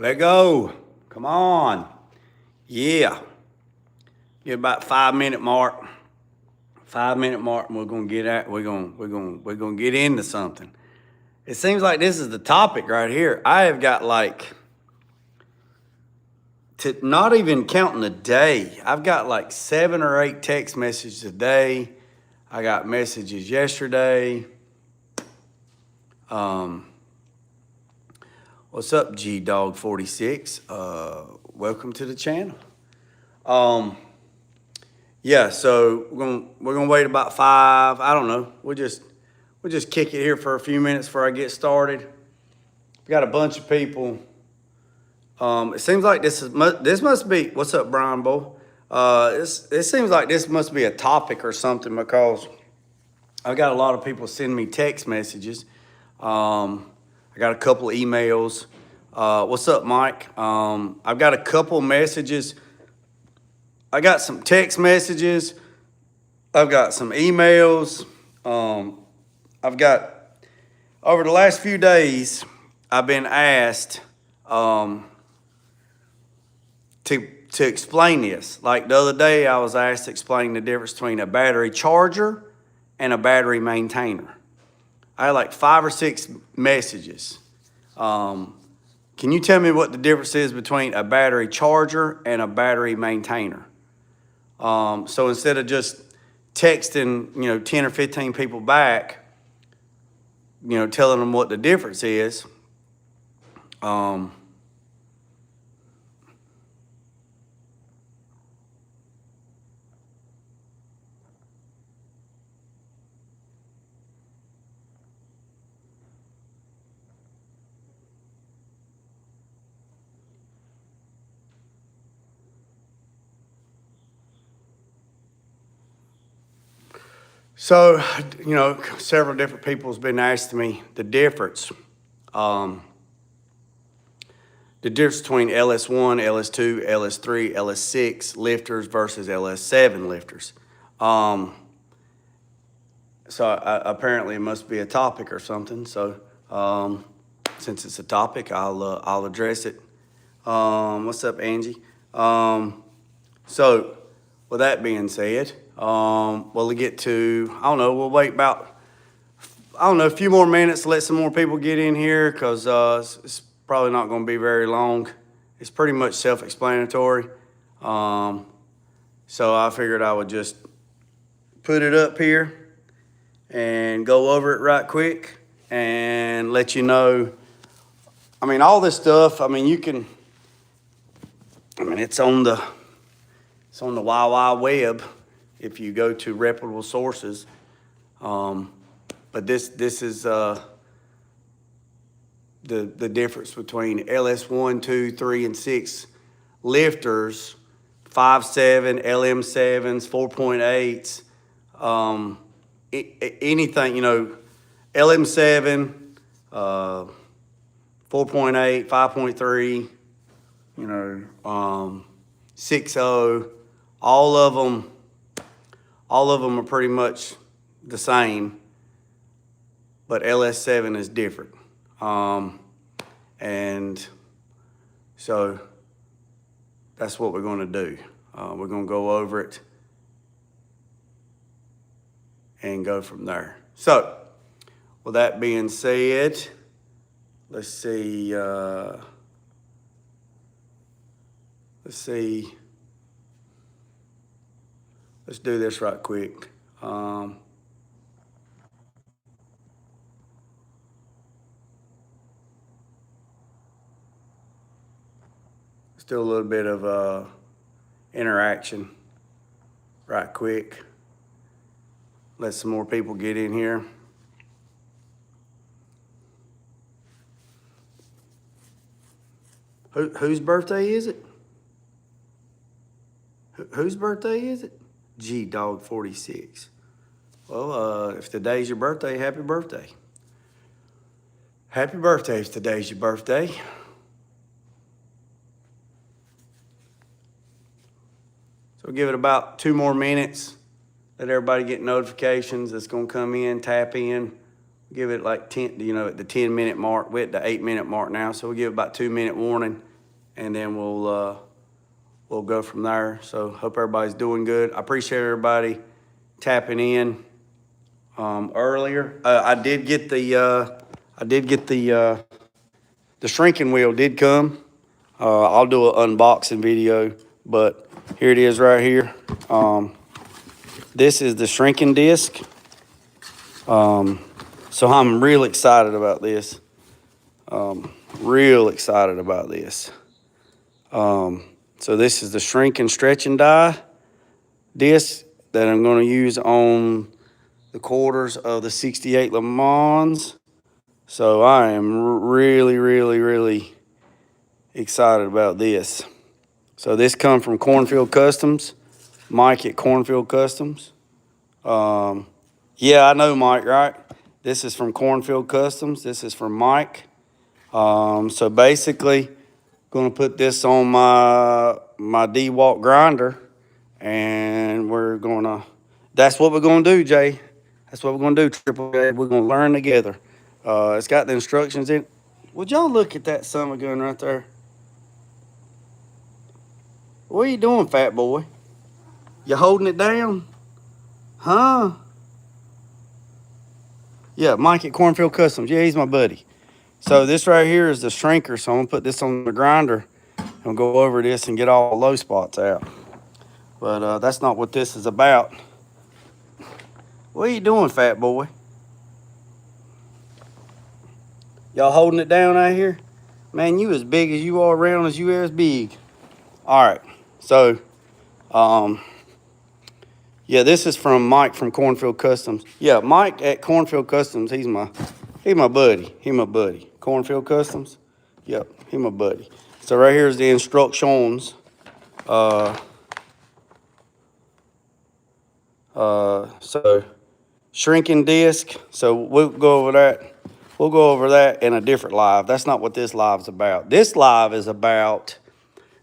Let go. Come on. Yeah. Get about 5 minute mark. 5 minute mark, and we're gonna get at. We're gonna get into something. It seems like this is the topic right here. I have got like, to not even counting the day, I've got like 7 or 8 text messages a day. I got messages yesterday. What's up, G Dog 46? Welcome to the channel. Yeah, so we're gonna wait about 5. I don't know. We'll just kick it here for a few minutes before I get started. We got a bunch of people. It seems like this must be, what's up, Brian Bull? It seems like this must be a topic or something, because I got a lot of people sending me text messages. I got a couple of emails. What's up, Mike? I've got a couple messages. I got some text messages. I've got some emails. I've got, over the last few days, I've been asked to explain this. Like the other day, I was asked to explain the difference between a battery charger and a battery maintainer. I had like 5 or 6 messages. Can you tell me what the difference is between a battery charger and a battery maintainer? So instead of just texting, 10 or 15 people back, telling them what the difference is, so, several different people has been asking me the difference. The difference between LS1, LS2, LS3, LS6 lifters versus LS7 lifters. Apparently it must be a topic or something. So since it's a topic, I'll address it. What's up, Angie? So with that being said, we'll get to, we'll wait about, a few more minutes to let some more people get in here, because it's probably not going to be very long. It's pretty much self-explanatory. So I figured I would just put it up here and go over it right quick and let you know. All this stuff, it's on the Wild Wild Web if you go to reputable sources. But this is the difference between LS1, 2, 3, and 6 lifters, 5.7, LM7s, 4.8s, anything, LM7, 4.8, 5.3, 6.0, all of them are pretty much the same, but LS7 is different. And so that's what we're going to do. We're going to go over it and go from there. So with that being said, let's see. Let's do this right quick. Let's do a little bit of interaction right quick. Let some more people get in here. Whose birthday is it? Whose birthday is it? G Dog 46. Well, if today's your birthday, happy birthday. Happy birthday if today's your birthday. So give it about 2 more minutes. Let everybody get notifications that's going to come in, tap in. Give it like 10, at the 10-minute mark. We're at the 8-minute mark now, so we'll give it about 2-minute warning, and then we'll go from there. So hope everybody's doing good. I appreciate everybody tapping in earlier. I did get the shrinking wheel did come. I'll do an unboxing video, but here it is right here. This is the shrinking disc. So I'm real excited about this. Real excited about this. So this is the shrink and stretch and die disc that I'm going to use on the quarters of the 68 Le Mans. So I am really, really, really excited about this. So this come from Cornfield Customs, Mike at Cornfield Customs. Yeah, I know Mike, right? This is from Cornfield Customs. This is from Mike. So basically, gonna put this on my D-Walk grinder, and that's what we're gonna do, Jay. That's what we're gonna do, Triple J. We're gonna learn together. It's got the instructions in. Would y'all look at that summer gun right there? What are you doing, fat boy? You holding it down? Huh? Yeah, Mike at Cornfield Customs. Yeah, he's my buddy. So this right here is the shrinker. So I'm gonna put this on the grinder and go over this and get all the low spots out. But that's not what this is about. What are you doing, fat boy? Y'all holding it down out here? Man, you as big as you are, round as you are as big. All right, so, yeah, this is from Mike from Cornfield Customs. Yeah, Mike at Cornfield Customs, he's my buddy. He my buddy. Cornfield Customs, yep, he my buddy. So right here's the instructions. So shrinking disc. So we'll go over that. We'll go over that in a different live. That's not what this live's about. This live is about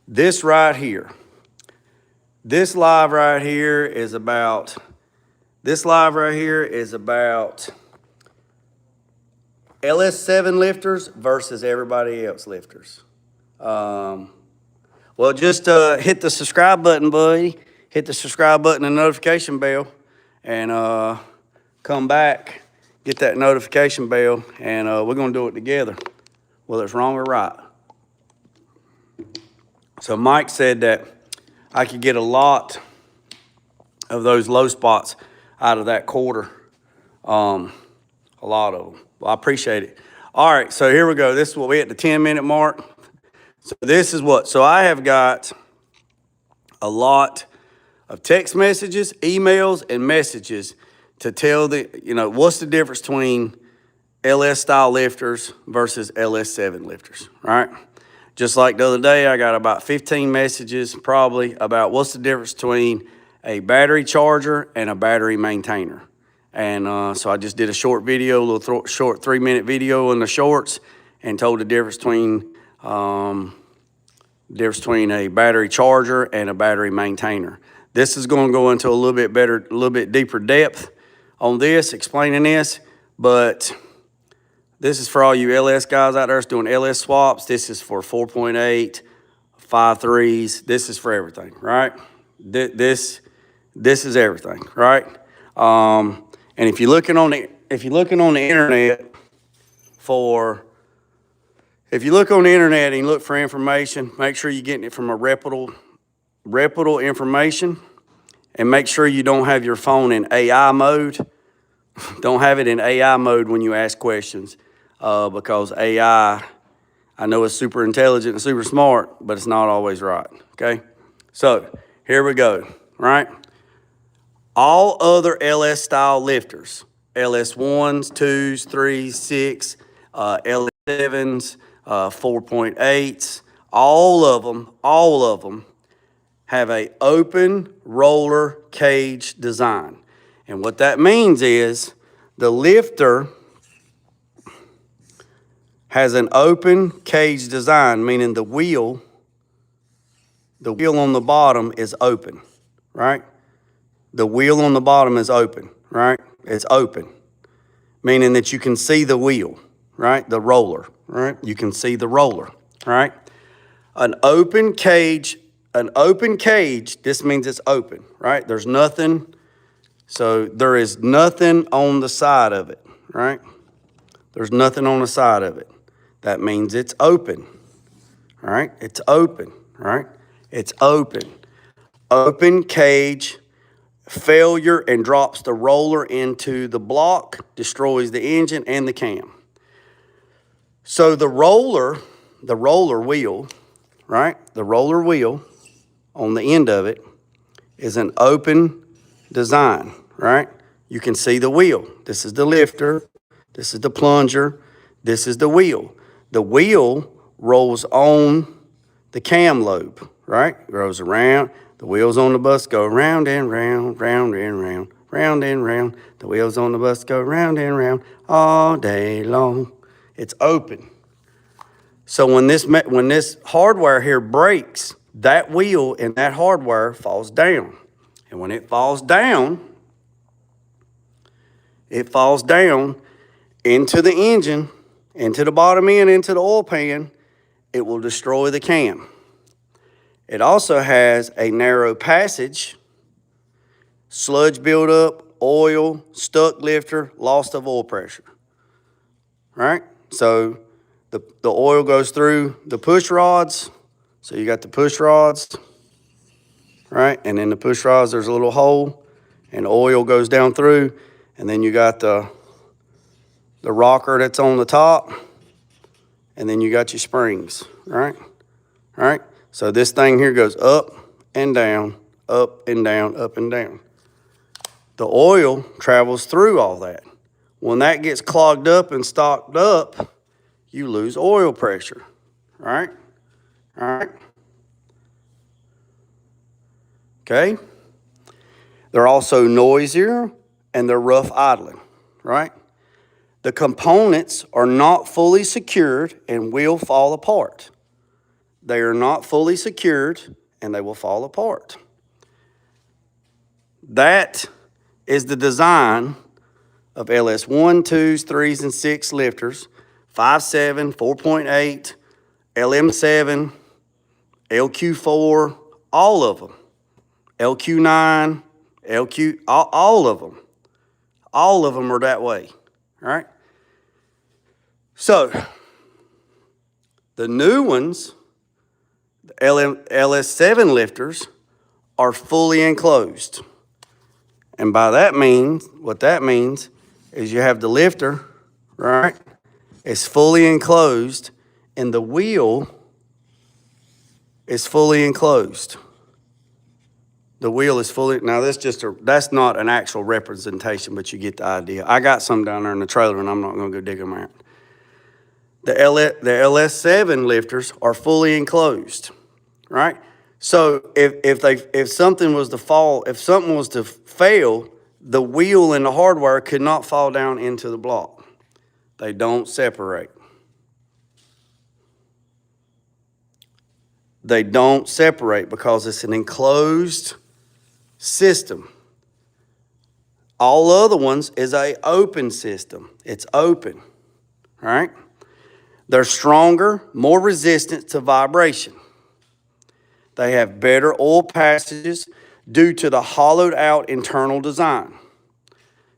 this right here. This live right here is about LS7 lifters versus everybody else lifters. Well, just hit the subscribe button, buddy. Hit the subscribe button and notification bell, and come back. Get that notification bell, and we're going to do it together, whether it's wrong or right. So Mike said that I could get a lot of those low spots out of that quarter, a lot of them. Well, I appreciate it. All right, so here we go. This is what we at the 10-minute mark. So this is what, so I have got a lot of text messages, emails, and messages to tell what's the difference between LS style lifters versus LS7 lifters, right? Just like the other day, I got about 15 messages probably about what's the difference between a battery charger and a battery maintainer. And so I just did a short video, a little short 3-minute video in the shorts, and told the difference between a battery charger and a battery maintainer. This is going to go into a little bit deeper depth on this, explaining this, but this is for all you LS guys out there that's doing LS swaps. This is for 4.8, 5.3s. This is for everything, right? This is everything, right? And if you're looking on the internet if you look on the internet and you look for information, make sure you're getting it from a reputable information, and make sure you don't have your phone in AI mode. Don't have it in AI mode when you ask questions, because AI, I know it's super intelligent and super smart, but it's not always right, okay? So here we go, right? All other LS style lifters, LS1s, 2s, 3s, 6, LS7s, 4.8s, all of them have a open roller cage design. And what that means is the lifter has an open cage design, meaning the wheel on the bottom is open, right? The wheel on the bottom is open, right? It's open, meaning that you can see the wheel, right? The roller, right? You can see the roller, right? An open cage, this means it's open, right? There's nothing, so there is nothing on the side of it, right? There's nothing on the side of it. That means it's open, all right? It's open, right? It's open. Open cage, failure, and drops the roller into the block, destroys the engine and the cam. So the roller wheel, right? The roller wheel on the end of it is an open design, right? You can see the wheel. This is the lifter. This is the plunger. This is the wheel. The wheel rolls on the cam lobe, right? It goes around. The wheels on the bus go round and round, round and round, round and round. The wheels on the bus go round and round all day long. It's open. So when this hardware here breaks, that wheel and that hardware falls down. And when it falls down into the engine, into the bottom end, into the oil pan, it will destroy the cam. It also has a narrow passage, sludge buildup, oil, stuck lifter, loss of oil pressure, right? So the oil goes through the push rods. So you got the push rods, right? And in the push rods, there's a little hole, and oil goes down through. And then you got the rocker that's on the top, and then you got your springs, right? All right? So this thing here goes up and down, up and down, up and down. The oil travels through all that. When that gets clogged up and stocked up, you lose oil pressure, right? All right? Okay? They're also noisier and they're rough idling, right? The components are not fully secured and will fall apart. They are not fully secured and they will fall apart. That is the design of LS 1, 2s, 3s, and 6 lifters, 5.7, 4.8, LM7, LQ4, all of them. LQ9, all of them. All of them are that way, all right? So, the new ones, the LS7 lifters, are fully enclosed. And by that means, what that means is you have the lifter, right? It's fully enclosed, and the wheel is fully enclosed. The wheel is fully, now that's not an actual representation, but you get the idea. I got some down there in the trailer, and I'm not gonna go dig them out. The LS7 lifters are fully enclosed, right? So if something was to fall, if something was to fail, the wheel and the hardware could not fall down into the block. They don't separate. They don't separate because it's an enclosed system. All other ones is an open system. It's open, all right? They're stronger, more resistant to vibration. They have better oil passages due to the hollowed out internal design.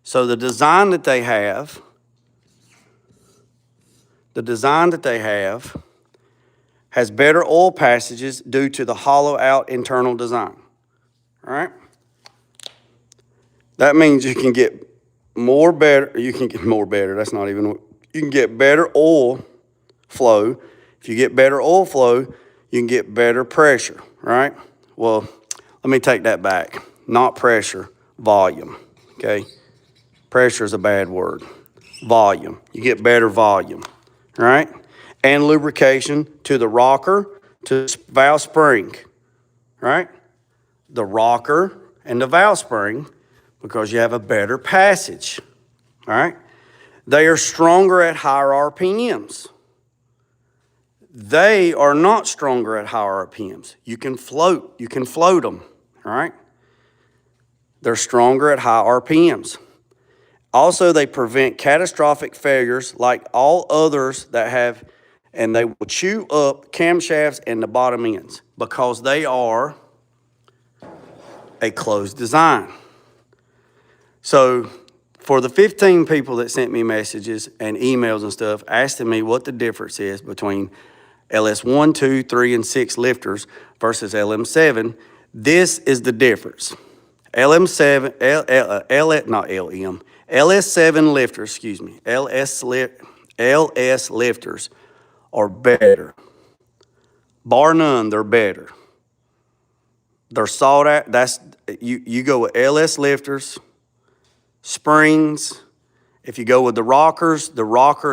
So the design that they have has better oil passages due to the hollow out internal design. All right? That means you can get that's not even, you can get better oil flow. If you get better oil flow, you can get better pressure, right? Well, let me take that back. Not pressure, volume, okay? Pressure is a bad word. Volume. You get better volume, right? And lubrication to the rocker, to the valve spring, right? The rocker and the valve spring, because you have a better passage, all right? They are stronger at higher RPMs. They are not stronger at higher RPMs. You can float them, all right? They're stronger at high RPMs. Also, they prevent catastrophic failures like all others that have and they will chew up camshafts and the bottom ends because they are a closed design. So for the 15 people that sent me messages and emails and stuff asking me what the difference is between LS1, 2, 3, and 6 lifters versus LM7, this is the difference. LM7, not LM, LS7 lifters, LS lifters are better. Bar none, they're better. They're sought out. You go with LS lifters, springs. If you go with the rockers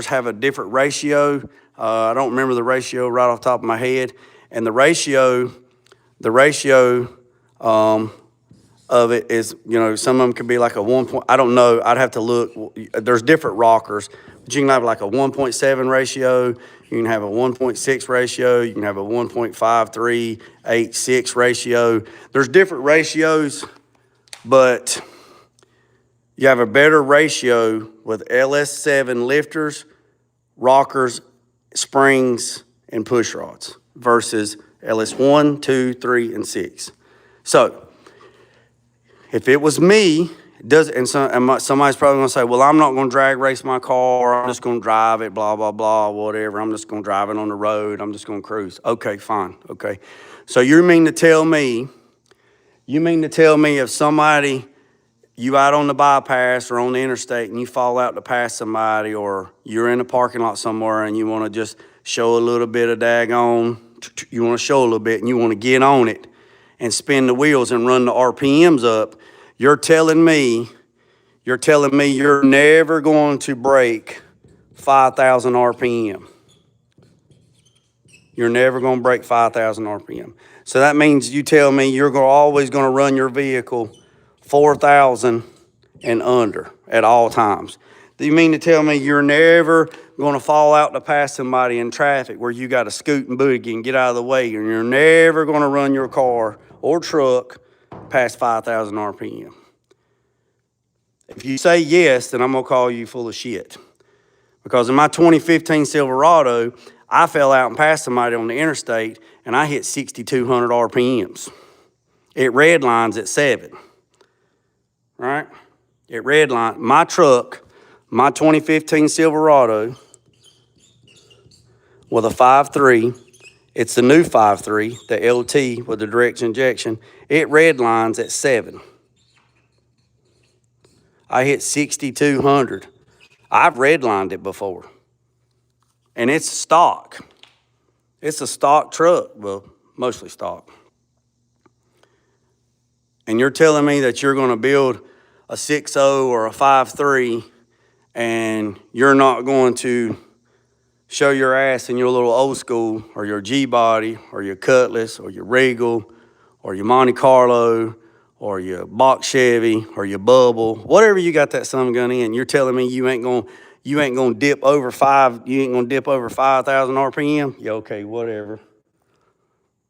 have a different ratio. I don't remember the ratio right off the top of my head. And the ratio of it is, some of them could be like a 1 point, I don't know, I'd have to look. There's different rockers, but you can have like a 1.7 ratio, you can have a 1.6 ratio, you can have a 1.5386 ratio. There's different ratios, but you have a better ratio with LS7 lifters, rockers, springs, and push rods versus LS1, 2, 3, and 6. So if it was me, somebody's probably going to say, well, I'm not going to drag race my car. I'm just going to drive it, blah, blah, blah, whatever. I'm just going to drive it on the road. I'm just going to cruise. Okay, fine. Okay. So you mean to tell me if somebody, you out on the bypass or on the interstate and you fall out to pass somebody, or you're in a parking lot somewhere and you want to just show a little bit of you want to show a little bit and you want to get on it and spin the wheels and run the RPMs up, you're telling me you're never going to break 5,000 RPM. You're never going to break 5,000 RPM. So that means you tell me you're always going to run your vehicle 4,000 and under at all times. Do you mean to tell me you're never going to fall out to pass somebody in traffic where you got to scoot and boogie and get out of the way, and you're never going to run your car or truck past 5,000 RPM? If you say yes, then I'm going to call you full of shit. Because in my 2015 Silverado, I fell out and passed somebody on the interstate, and I hit 6,200 RPMs. It redlines at 7. Right? It redlined. My truck, my 2015 Silverado with a 5.3, it's the new 5.3, the LT with the direct injection. It redlines at 7. I hit 6,200. I've redlined it before. And it's stock. It's a stock truck, well, mostly stock. And you're telling me that you're going to build a 6.0 or a 5.3 and you're not going to show your ass in your little old school or your G-body or your Cutlass or your Regal or your Monte Carlo or your box Chevy or your Bubble, whatever you got that sun gun in, you're telling me you ain't gonna dip over 5,000 RPM? Yeah, okay, whatever.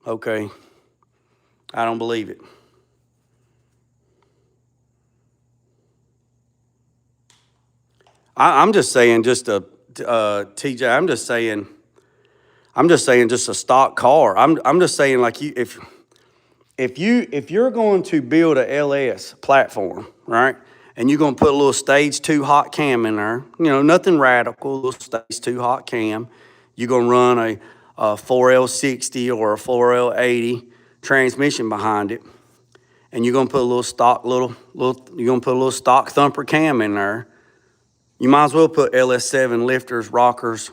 Okay. I don't believe it. I'm just saying TJ, I'm just saying just a stock car. I'm just saying, like, if you're going to build a LS platform, right, and you're going to put a little stage 2 hot cam in there, nothing radical, a little stage 2 hot cam, you're going to run a 4L60 or a 4L80 transmission behind it, and you're going to put a little stock thumper cam in there. You might as well put LS7 lifters, rockers,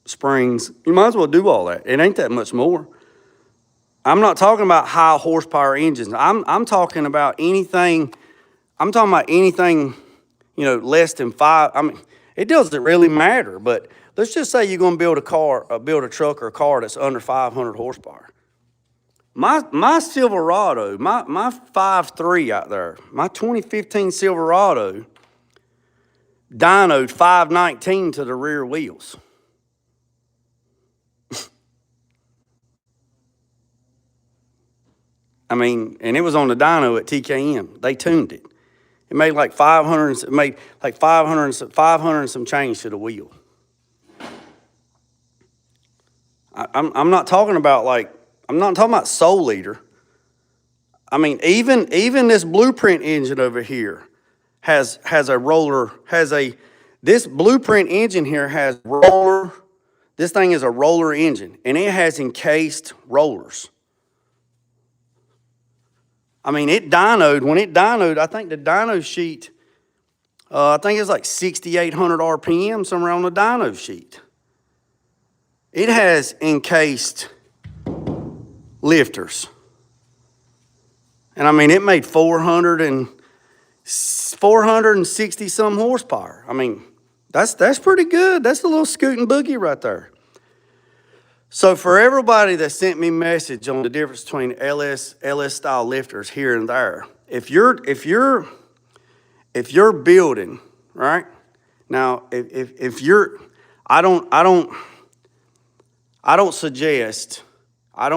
springs. You might as well do all that. It ain't that much more. I'm not talking about high horsepower engines. I'm talking about anything. I'm talking about anything, less than 5. I mean, it doesn't really matter. But let's just say you're going to build a truck or a car that's under 500 horsepower. My Silverado, my 5.3 out there, my 2015 Silverado, dynoed 519 to the rear wheels. I mean, and it was on the dyno at TKM. They tuned it. It made like 500 and some change to the wheel. I'm not talking about I'm not talking about Soul Eater. I mean, even this Blueprint engine over here has a roller, this Blueprint engine here has roller, this thing is a roller engine, and it has encased rollers. I mean, when it dynoed, I think the dyno sheet, I think it's like 6,800 RPM, somewhere on the dyno sheet. It has encased lifters. And I mean, it made 460 some horsepower. I mean, that's pretty good. That's a little scooting boogie right there. So for everybody that sent me a message on the difference between LS style lifters here and there, if you're building, right? Now, if you're, I don't suggest, I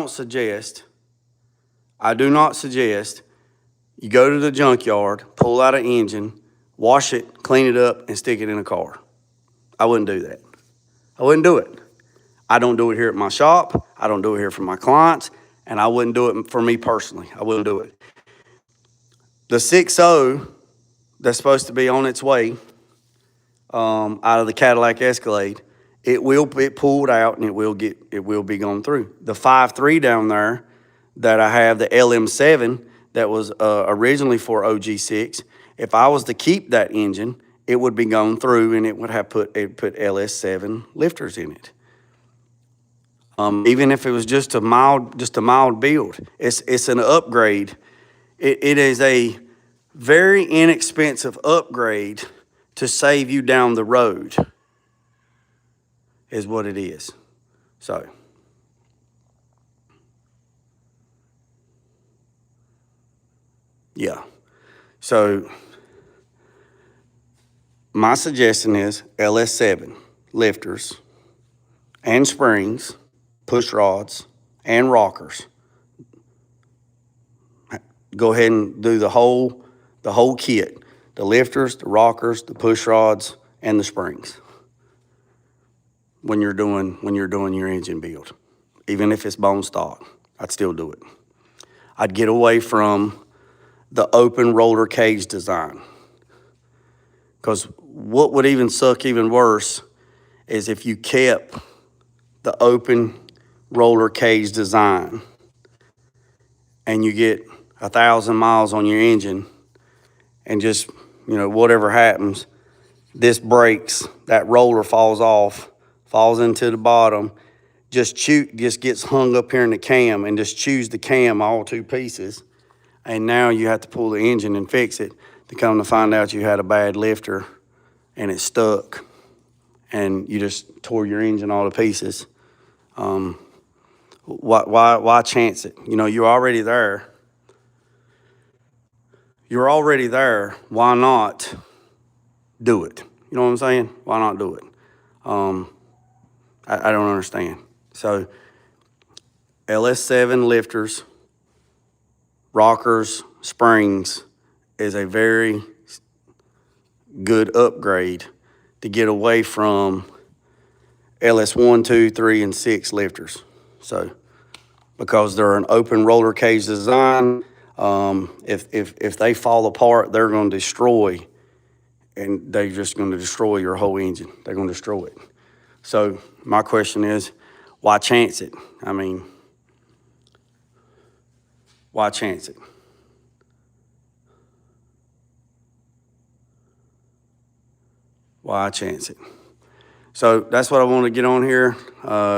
do not suggest you go to the junkyard, pull out an engine, wash it, clean it up, and stick it in a car. I wouldn't do that. I wouldn't do it. I don't do it here at my shop. I don't do it here for my clients, and I wouldn't do it for me personally. I wouldn't do it. The 6.0 that's supposed to be on its way out of the Cadillac Escalade, it will get pulled out and it will be gone through. The 5.3 down there that I have, the LM7 that was originally for OG6, if I was to keep that engine, it would be gone through and it would put LS7 lifters in it. Even if it was just a mild build, it's an upgrade. It is a very inexpensive upgrade to save you down the road, is what it is. So, yeah. So, my suggestion is LS7 lifters and springs, push rods, and rockers. Go ahead and do the whole kit. The lifters, the rockers, the push rods, and the springs. When you're doing your engine build. Even if it's bone stock, I'd still do it. I'd get away from the open roller cage design. Because what would even suck even worse is if you kept the open roller cage design and you get 1,000 miles on your engine and just, whatever happens, this breaks, that roller falls off, falls into the bottom, just gets hung up here in the cam and just chews the cam all two pieces. And now you have to pull the engine and fix it to come to find out you had a bad lifter and it stuck and you just tore your engine all to pieces. Why chance it? You're already there. You're already there. Why not do it? You know what I'm saying? Why not do it? I don't understand. So LS7 lifters, rockers, springs is a very good upgrade to get away from LS1, 2, 3, and 6 lifters. So because they're an open roller cage design, if they fall apart, they're going to destroy, and they're just going to destroy your whole engine. They're going to destroy it. So my question is, why chance it? I mean, why chance it? Why chance it? So that's what I want to get on here.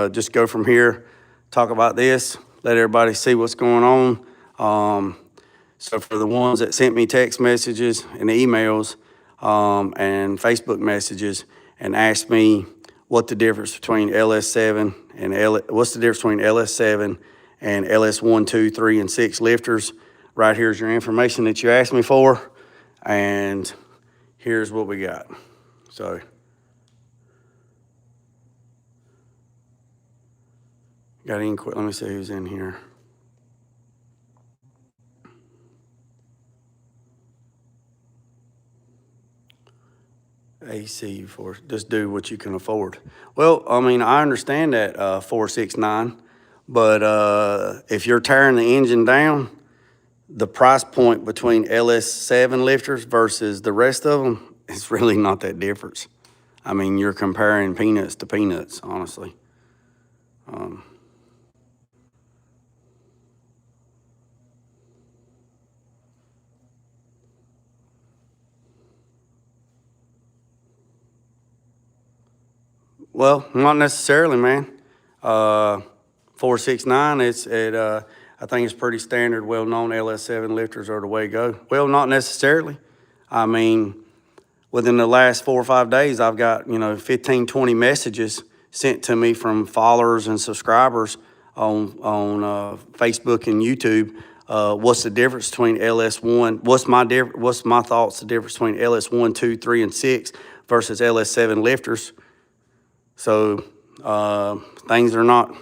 Just go from here, talk about this, let everybody see what's going on. So for the ones that sent me text messages and emails and Facebook messages and asked me what the difference between LS7 and what's the difference between LS7 and LS1, 2, 3, and 6 lifters, right here's your information that you asked me for, and here's what we got. So got any? Let me see who's in here. AC for just do what you can afford. Well, I mean, I understand that 469, but if you're tearing the engine down, the price point between LS7 lifters versus the rest of them is really not that difference. I mean, you're comparing peanuts to peanuts, honestly. Well, not necessarily, man. 469, I think it's pretty standard, well-known LS7 lifters are the way to go. Well, not necessarily. I mean, within the last 4 or 5 days, I've got, 15, 20 messages sent to me from followers and subscribers on Facebook and YouTube. What's the difference between LS1? What's my thoughts, the difference between LS1, 2, 3, and 6 versus LS7 lifters? So things are not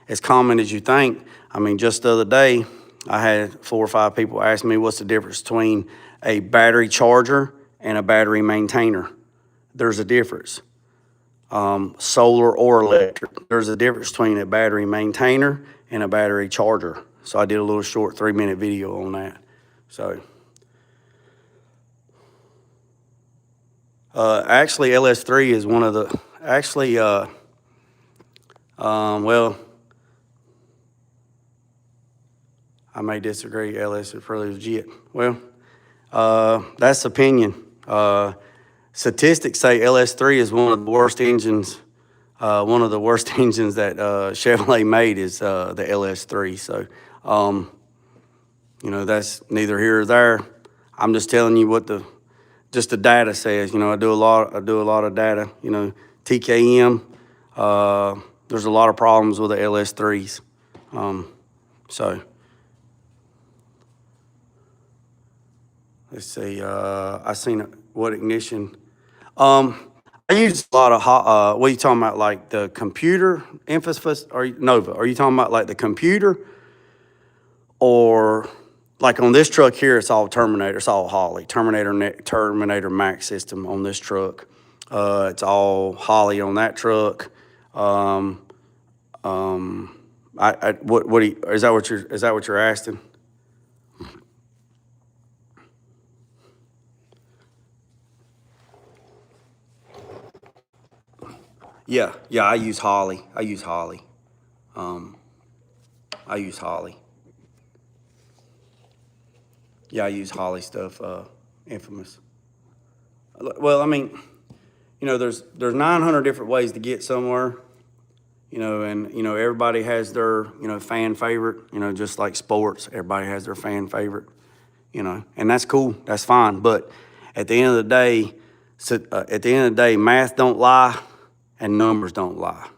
as common as you think. I mean, just the other day, I had 4 or 5 people ask me what's the difference between a battery charger and a battery maintainer. There's a difference. Solar or electric. There's a difference between a battery maintainer and a battery charger. So I did a little short 3-minute video on that. So actually, LS3 is one of the, well, I may disagree. LS is pretty legit. Well, that's opinion. Statistics say LS3 is one of the worst engines. One of the worst engines that Chevrolet made is the LS3. So, that's neither here or there. I'm just telling you what the data says. I do a lot of data. TKM. There's a lot of problems with the LS3s. So. Let's see, I seen what ignition. I use a lot of what are you talking about, like the computer emphasis, or Nova? Are you talking about like the computer, or like on this truck here, it's all Terminator, it's all Holley, Terminator Max system on this truck. It's all Holley on that truck. Is that what you're asking? Yeah, I use Holley. I use Holley. Yeah, I use Holley stuff, Infamous. Well, I mean, there's 900 different ways to get somewhere, and, everybody has their, fan favorite, just like sports, everybody has their fan favorite, and that's cool, that's fine. But at the end of the day, math don't lie and numbers don't lie.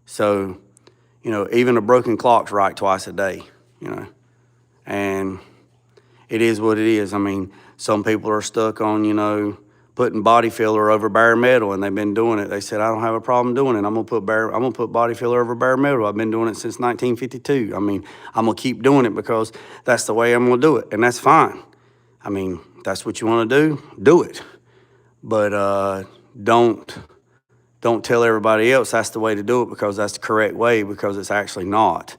So, even a broken clock's right twice a day, and it is what it is. I mean, some people are stuck on, putting body filler over bare metal, and they've been doing it. They said, I don't have a problem doing it. I'm gonna put body filler over bare metal. I've been doing it since 1952. I mean, I'm gonna keep doing it because that's the way I'm gonna do it, and that's fine. I mean, that's what you wanna do it. But don't tell everybody else that's the way to do it because that's the correct way, because it's actually not.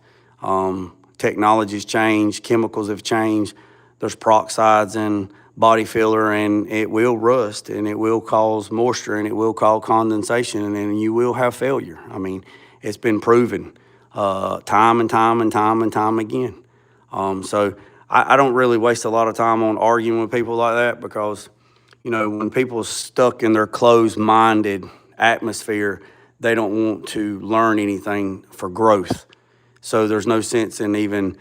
Technology's changed, chemicals have changed. There's peroxides in body filler, and it will rust, and it will cause moisture, and it will cause condensation, and then you will have failure. I mean, it's been proven time and time again. So I don't really waste a lot of time on arguing with people like that, because, when people are stuck in their closed-minded atmosphere, they don't want to learn anything for growth. So there's no sense in even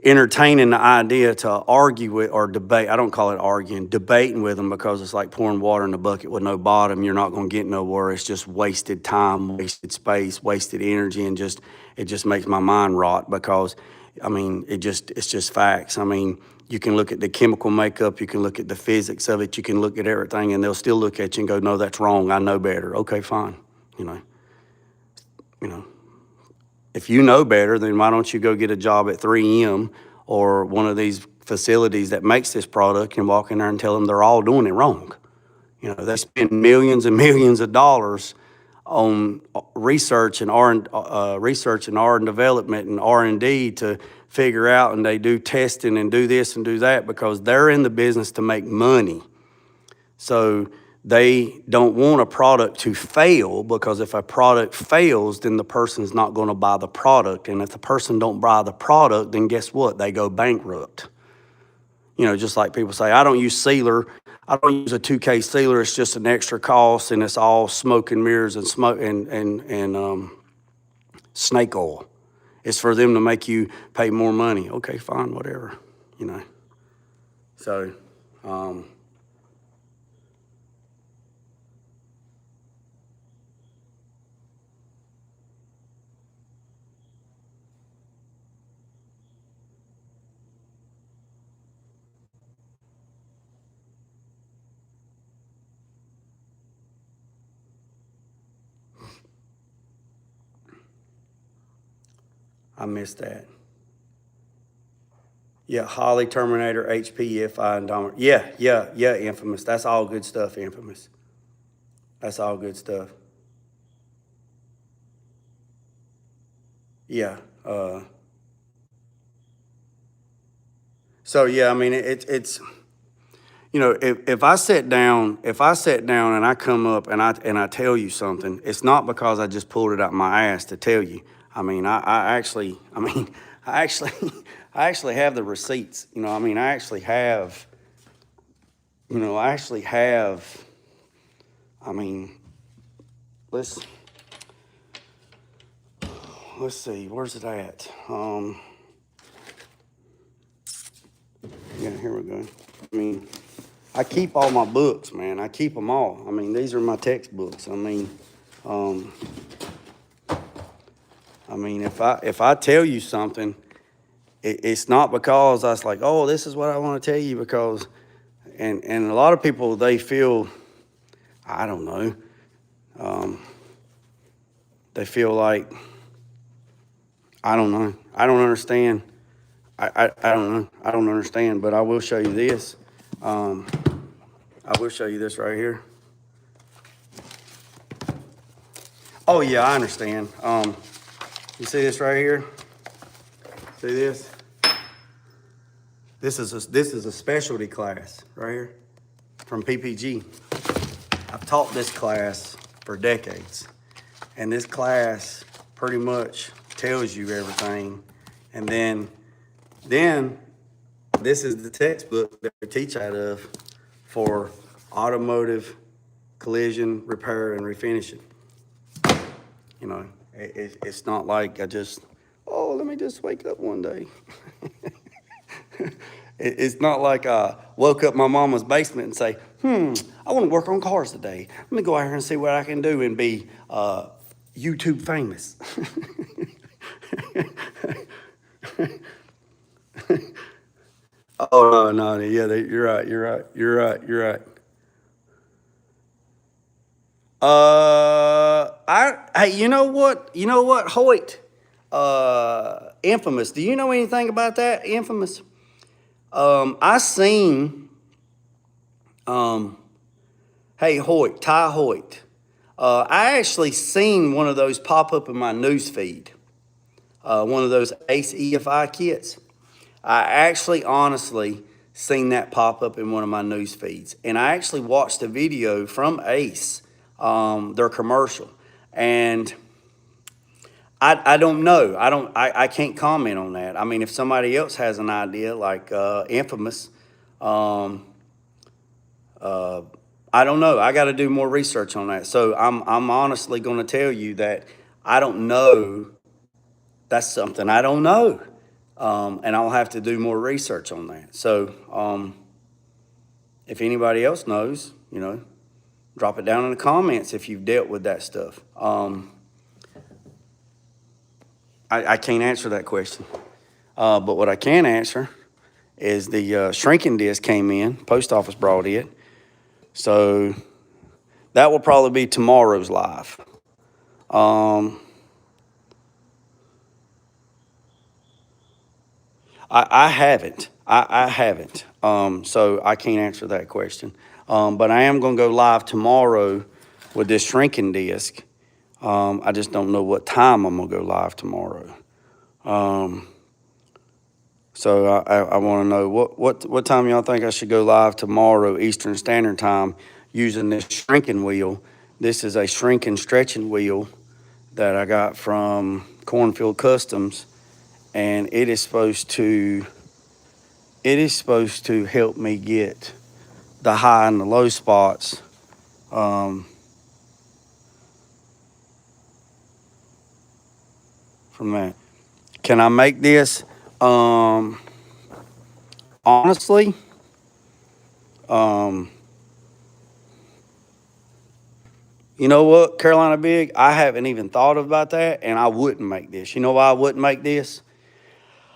entertaining the idea to argue with or debate. I don't call it arguing, debating with them, because it's like pouring water in a bucket with no bottom. You're not going to get nowhere. It's just wasted time, wasted space, wasted energy, and it just makes my mind rot, because, I mean, it's just facts. I mean, you can look at the chemical makeup, you can look at the physics of it, you can look at everything, and they'll still look at you and go, no, that's wrong. I know better. Okay, fine. If you know better, then why don't you go get a job at 3M or one of these facilities that makes this product and walk in there and tell them they're all doing it wrong? You know, they spend millions and millions of dollars on research and R and development and R&D to figure out, and they do testing and do this and do that because they're in the business to make money. So they don't want a product to fail, because if a product fails, then the person's not going to buy the product. And if the person don't buy the product, then guess what? They go bankrupt. You know, just like people say, I don't use sealer. I don't use a 2K sealer. It's just an extra cost, and it's all smoke and mirrors and smoke and snake oil. It's for them to make you pay more money. Okay, fine, whatever, you know. So, I missed that. Yeah, Holly, Terminator, HP, FI, and Dahmer. Yeah, Infamous. That's all good stuff, Infamous. That's all good stuff. Yeah. So yeah, I mean, it's you know, if I sit down and I come up and I tell you something, it's not because I just pulled it out my ass to tell you. I mean, I actually I actually have the receipts. You know, I mean, I actually have. You know, I mean, let's see, where's it at? Yeah, here we go. I mean, I keep all my books, man. I keep them all. I mean, these are my textbooks. I mean, if I tell you something, it's not because I was like, oh, this is what I want to tell you, because, and a lot of people, they feel, I don't know, they feel like, I don't know, I don't understand. I don't know, I don't understand, but I will show you this. I will show you this right here. Oh yeah, I understand. You see this right here? See this? This is a specialty class right here from PPG. I've taught this class for decades, and this class pretty much tells you everything. And then this is the textbook that we teach out of for automotive collision repair and refinishing. You know, it's not like I just, oh, let me just wake up one day. It's not like I woke up my mama's basement and say, I want to work on cars today. Let me go out here and see what I can do and be YouTube famous. Oh, no, yeah, you're right. Hey, you know what, Hoyt, Infamous. Do you know anything about that, Infamous? I seen, hey, Hoyt, Ty Hoyt. I actually seen one of those pop up in my news feed. One of those ACE EFI kits. I actually honestly seen that pop up in one of my news feeds. And I actually watched a video from ACE, their commercial. And I don't know. I can't comment on that. I mean, if somebody else has an idea, like Infamous, I don't know. I got to do more research on that. So I'm honestly going to tell you that I don't know. That's something I don't know. And I'll have to do more research on that. So if anybody else knows, you know, drop it down in the comments if you've dealt with that stuff. I can't answer that question. But what I can answer is the shrinking disc came in, post office brought it. So that will probably be tomorrow's live. I haven't. I haven't. So I can't answer that question. But I am going to go live tomorrow with this shrinking disc. I just don't know what time I'm going to go live tomorrow. So I want to know what time y'all think I should go live tomorrow Eastern Standard Time using this shrinking wheel. This is a shrinking stretching wheel that I got from Cornfield Customs, and it is supposed to help me get the high and the low spots. From that, can I make this? Honestly, you know what, Carolina Big, I haven't even thought about that, and I wouldn't make this. You know why I wouldn't make this?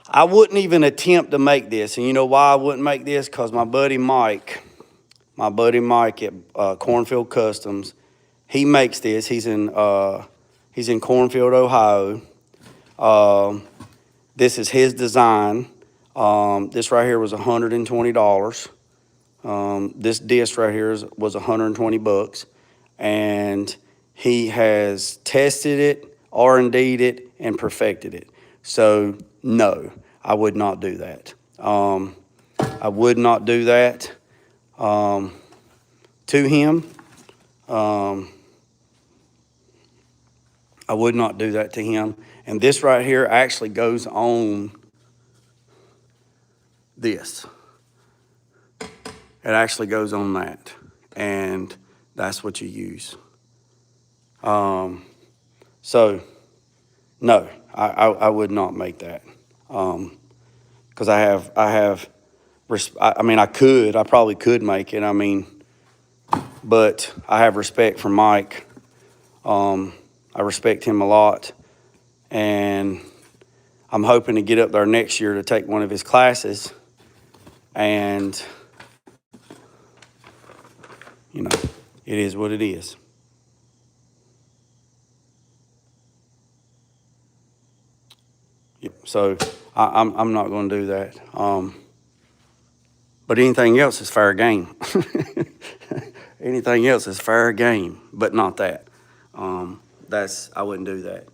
I wouldn't even attempt to make this, and you know why I wouldn't make this? Because my buddy Mike at Cornfield Customs, he makes this. He's in Cornfield, Ohio. This is his design. This right here was $120. This disc right here was 120 bucks, and he has tested it, R&D'd it, and perfected it. So no, I would not do that. I would not do that to him. I would not do that to him. And this right here actually goes on this. It actually goes on that, and that's what you use. So, no, I would not make that, because I probably could make it. I mean, but I have respect for Mike. I respect him a lot, and I'm hoping to get up there next year to take one of his classes, and you know, it is what it is. So I'm not going to do that. But anything else is fair game. Anything else is fair game, but not that. I wouldn't do that.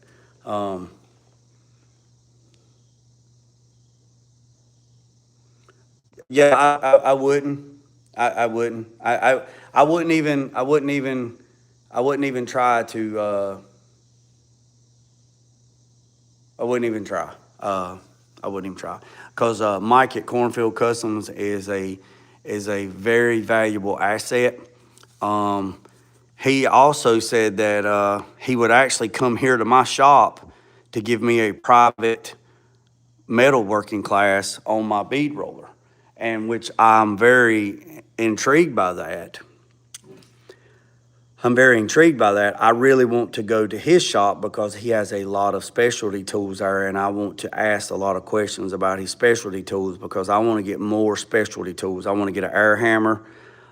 Yeah, I wouldn't. I wouldn't. I wouldn't even try to. I wouldn't even try. I wouldn't even try, because Mike at Cornfield Customs is a very valuable asset. He also said that he would actually come here to my shop to give me a private metalworking class on my bead roller, and which I'm very intrigued by that. I really want to go to his shop because he has a lot of specialty tools there, and I want to ask a lot of questions about his specialty tools because I want to get more specialty tools. I want to get an air hammer.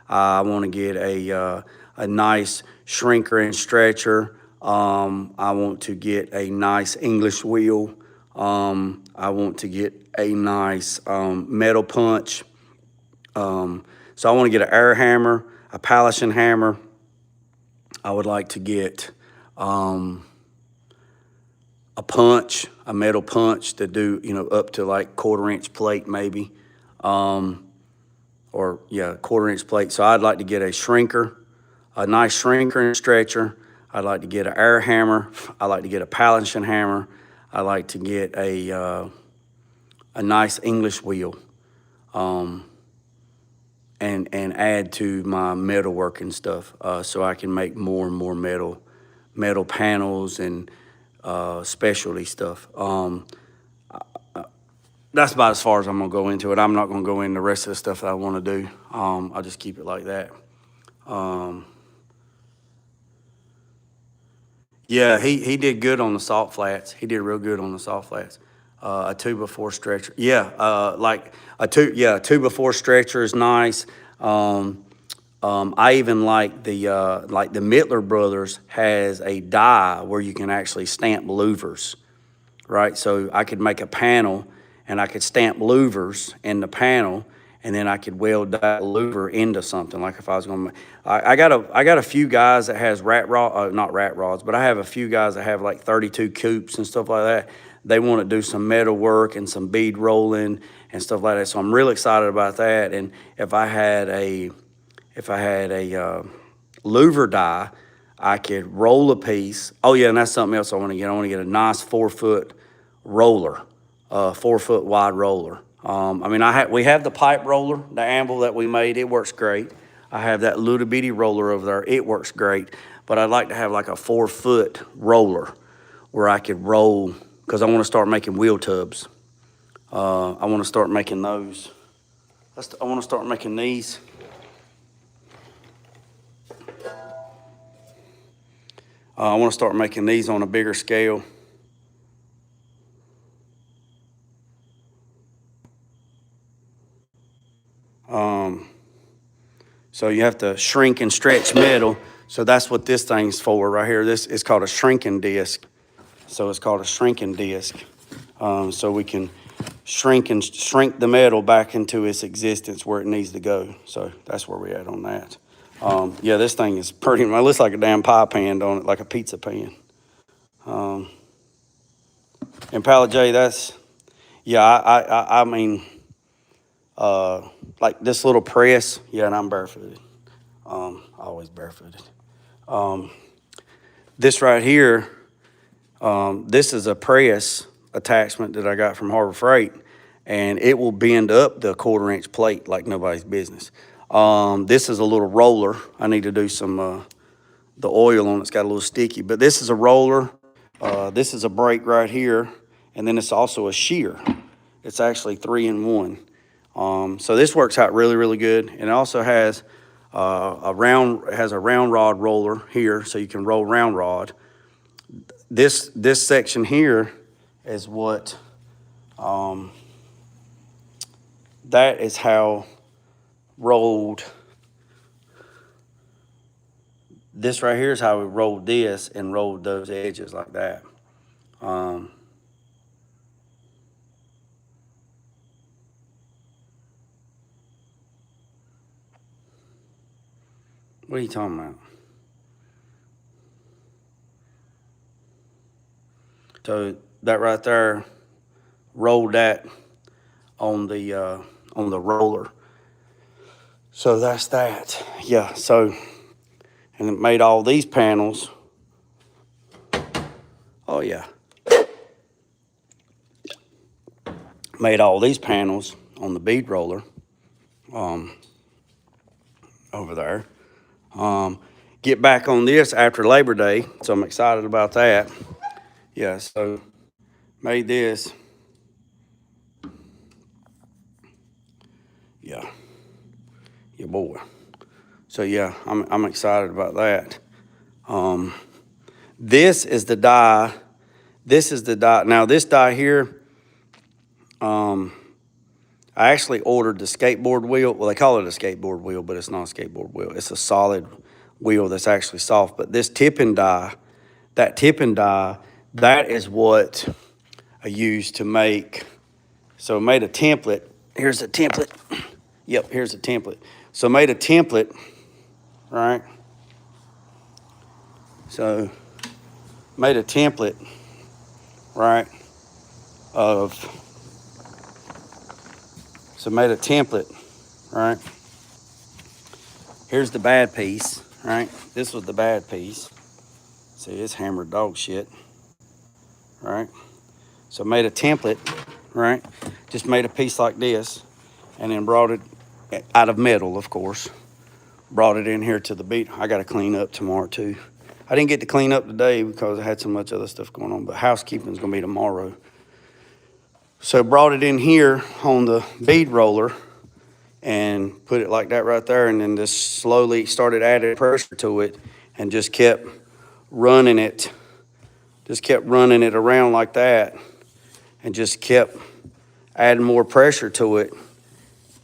I want to get a nice shrinker and stretcher. I want to get a nice English wheel. I want to get a nice metal punch. So I want to get an air hammer, a polishing hammer. I would like to get a punch, a metal punch to do, up to like 1/4-inch plate maybe, quarter-inch plate. So I'd like to get a shrinker, a nice shrinker and stretcher. I'd like to get an air hammer. I'd like to get a polishing hammer. I'd like to get a nice English wheel, and add to my metalworking stuff, so I can make more and more metal panels and specialty stuff. That's about as far as I'm gonna go into it. I'm not gonna go into the rest of the stuff that I want to do. I'll just keep it like that. Yeah, he did good on the salt flats. He did real good on the salt flats. A 2x4 stretcher. Yeah, like a 2x4 stretcher is nice. I even like the Mittler Brothers has a die where you can actually stamp louvers, right? So I could make a panel and I could stamp louvers in the panel, and then I could weld that louver into something. Like if I was gonna, I got a few guys that has not rat rods, but I have a few guys that have like 32 coops and stuff like that. They want to do some metal work and some bead rolling and stuff like that. So I'm really excited about that. And if I had a louver die, I could roll a piece. Oh yeah, and that's something else I want to get. I want to get a nice 4-foot roller, 4-foot wide roller. I mean, we have the pipe roller, the anvil that we made. It works great. I have that little bitty roller over there. It works great. But I'd like to have like a 4-foot roller where I could roll, because I want to start making wheel tubs. I want to start making those. I want to start making these. I want to start making these on a bigger scale. So you have to shrink and stretch metal. So that's what this thing's for right here. This is called a shrinking disc. So it's called a shrinking disc. So we can shrink the metal back into its existence where it needs to go. So that's where we're at on that. Yeah, this thing is pretty much, it looks like a damn pie pan, don't it? Like a pizza pan. And Pallet J, that's, yeah, I mean, like this little press, yeah, and I'm barefooted. Always barefooted. This right here, this is a press attachment that I got from Harbor Freight, and it will bend up the 1/4-inch plate like nobody's business. This is a little roller. I need to do some, the oil on it's got a little sticky, but this is a roller. This is a brake right here, and then it's also a shear. It's actually 3-in-1. So this works out really, really good. And it also has a round rod roller here, so you can roll round rod. This section here is what, that is how rolled. This right here is how we rolled this and rolled those edges like that. What are you talking about? So that right there, rolled that on the roller. So that's that. Yeah. So, and it made all these panels. Oh yeah. Made all these panels on the bead roller. Over there. Get back on this after Labor Day, so I'm excited about that. Yeah, so made this. Yeah, boy. So yeah, I'm excited about that. This is the die. This is the die. Now this die here, I actually ordered the skateboard wheel. Well, they call it a skateboard wheel, but it's not a skateboard wheel. It's a solid wheel that's actually soft. But this tipping die, that is what I used to make. So I made a template. Here's the template. Yep, here's the template. So I made a template, right? So made a template, right, So made a template, right? Here's the bad piece, right? This was the bad piece. See, it's hammered dog shit, right? So made a template, right? Just made a piece like this, and then brought it out of metal, of course. Brought it in here to the beat. I got to clean up tomorrow too. I didn't get to clean up today because I had so much other stuff going on, but housekeeping is going to be tomorrow. So brought it in here on the bead roller and put it like that right there, and then just slowly started adding pressure to it and just kept running it. Just kept running it around like that and just kept adding more pressure to it.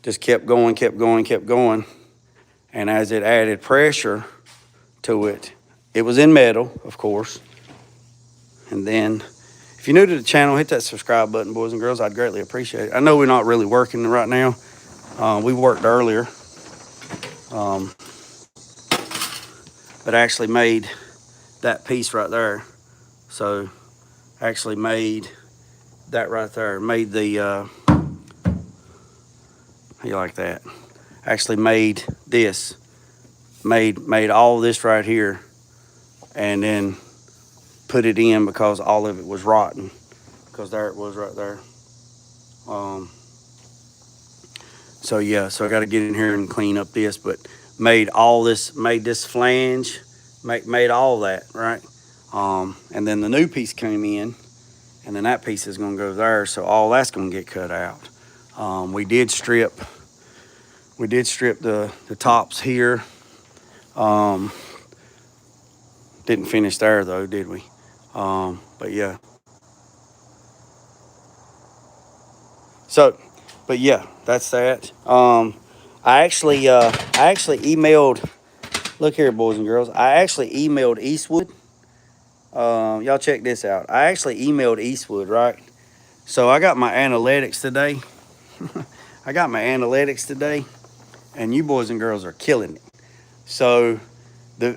Just kept going. And as it added pressure to it, it was in metal, of course. And then If you're new to the channel, hit that subscribe button, boys and girls. I'd greatly appreciate it. I know we're not really working right now. We worked earlier, but I actually made that piece right there. So actually made that right there. Made the, how you like that? Actually made this. Made all this right here, and then put it in because all of it was rotten. Because there it was right there. So yeah, so I got to get in here and clean up this, but made all this, made this flange, made all that, right? And then the new piece came in, and then that piece is going to go there, so all that's going to get cut out. We did strip the tops here. Didn't finish there though, did we? But yeah. So, but yeah, that's that. I actually emailed. Look here, boys and girls. I actually emailed Eastwood. Y'all check this out. I actually emailed Eastwood, right? So I got my analytics today. And you boys and girls are killing it. So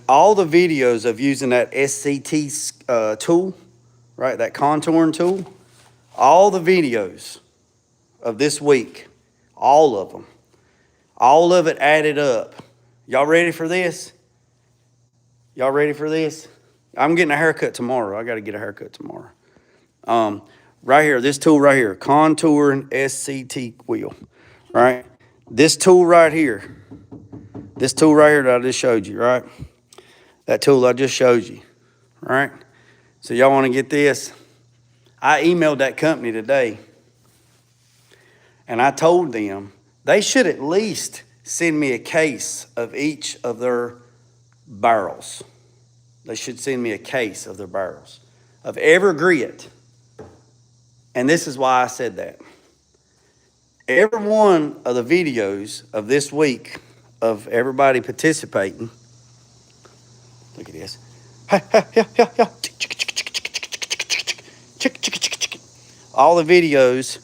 all the videos of using that SCT tool, right? That contouring tool. All the videos of this week, all of them, all of it added up. Y'all ready for this? Y'all ready for this? I'm getting a haircut tomorrow. I got to get a haircut tomorrow. Right here, this tool right here, contouring SCT wheel, right? This tool right here that I just showed you, right? That tool I just showed you, right? So y'all want to get this? I emailed that company today, and I told them they should at least send me a case of each of their barrels. They should send me a case of their barrels, of every grit. And this is why I said that. Every one of the videos of this week of everybody participating, look at this. All the videos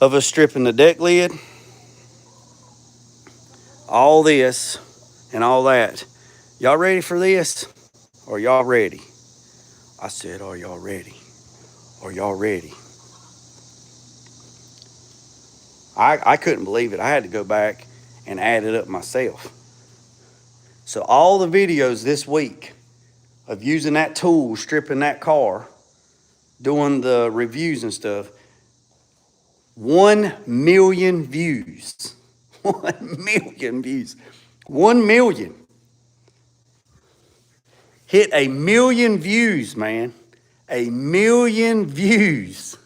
of us stripping the deck lid, all this and all that. Y'all ready for this? Are y'all ready? I said, are y'all ready? Are y'all ready? I couldn't believe it. I had to go back and add it up myself. So all the videos this week of using that tool, stripping that car, doing the reviews and stuff, 1 million views. 1 million views. 1 million. Hit 1 million views, man. 1 million views.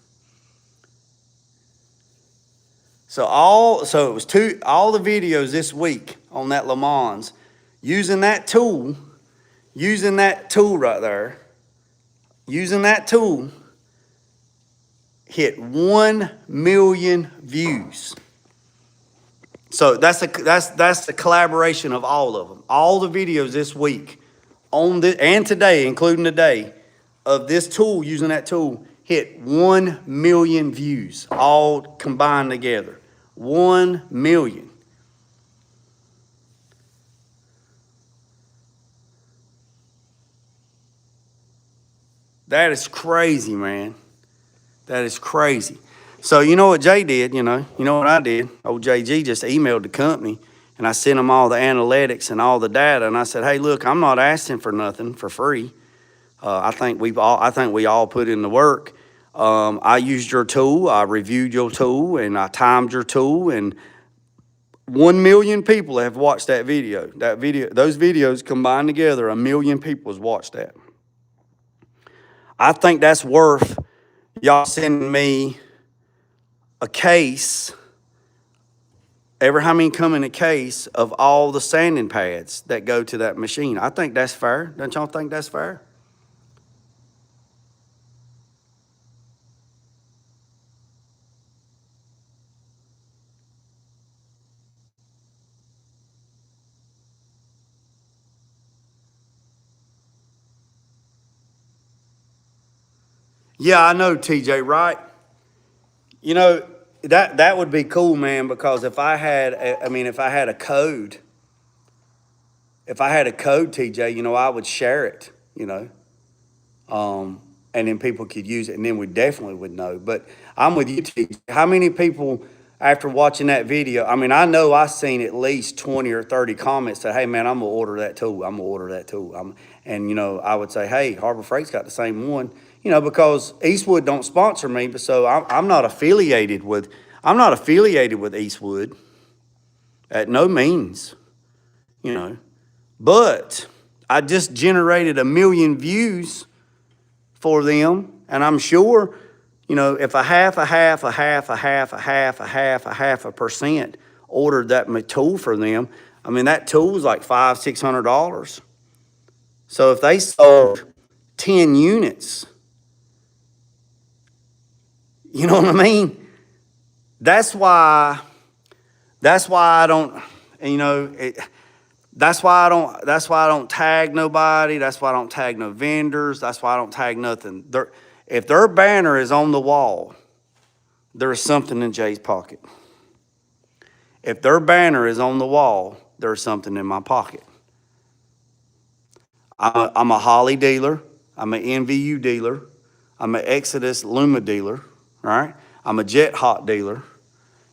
So all the videos this week on that Le Mans, using that tool right there, hit 1 million views. So that's the collaboration of all of them. All the videos this week and today, including today, of this tool, using that tool, hit 1 million views, all combined together. 1 million. That is crazy, man. That is crazy. So you know what Jay did, you know what I did? Old JG just emailed the company, and I sent them all the analytics and all the data, and I said, hey, look, I'm not asking for nothing for free. I think we all put in the work. I used your tool, I reviewed your tool, and I timed your tool, and 1 million people have watched that video. Those videos combined together, 1 million people has watched that. I think that's worth y'all sending me a case, every how many come in a case of all the sanding pads that go to that machine. I think that's fair. Don't y'all think that's fair? Yeah, I know, TJ, right? You know, that would be cool, man, because if I had, if I had a code, TJ, I would share it, and then people could use it, and then we definitely would know. But I'm with you, TJ. How many people, after watching that video, I know I seen at least 20 or 30 comments that, hey, man, I'm going to order that tool. I'm going to order that tool. And, I would say, hey, Harbor Freight's got the same one, because Eastwood don't sponsor me, but so I'm not affiliated with Eastwood at no means, but I just generated 1 million views for them. And I'm sure, if a half a percent ordered that tool for them, that tool was like $500-600. So if they sold 10 units, you know what I mean? That's why I don't, that's why I don't tag nobody. That's why I don't tag no vendors. That's why I don't tag nothing. If their banner is on the wall, there's something in Jay's pocket. If their banner is on the wall, there's something in my pocket. I'm a Holly dealer. I'm an NVU dealer. I'm an Exodus Luma dealer, right? I'm a Jet Hot dealer.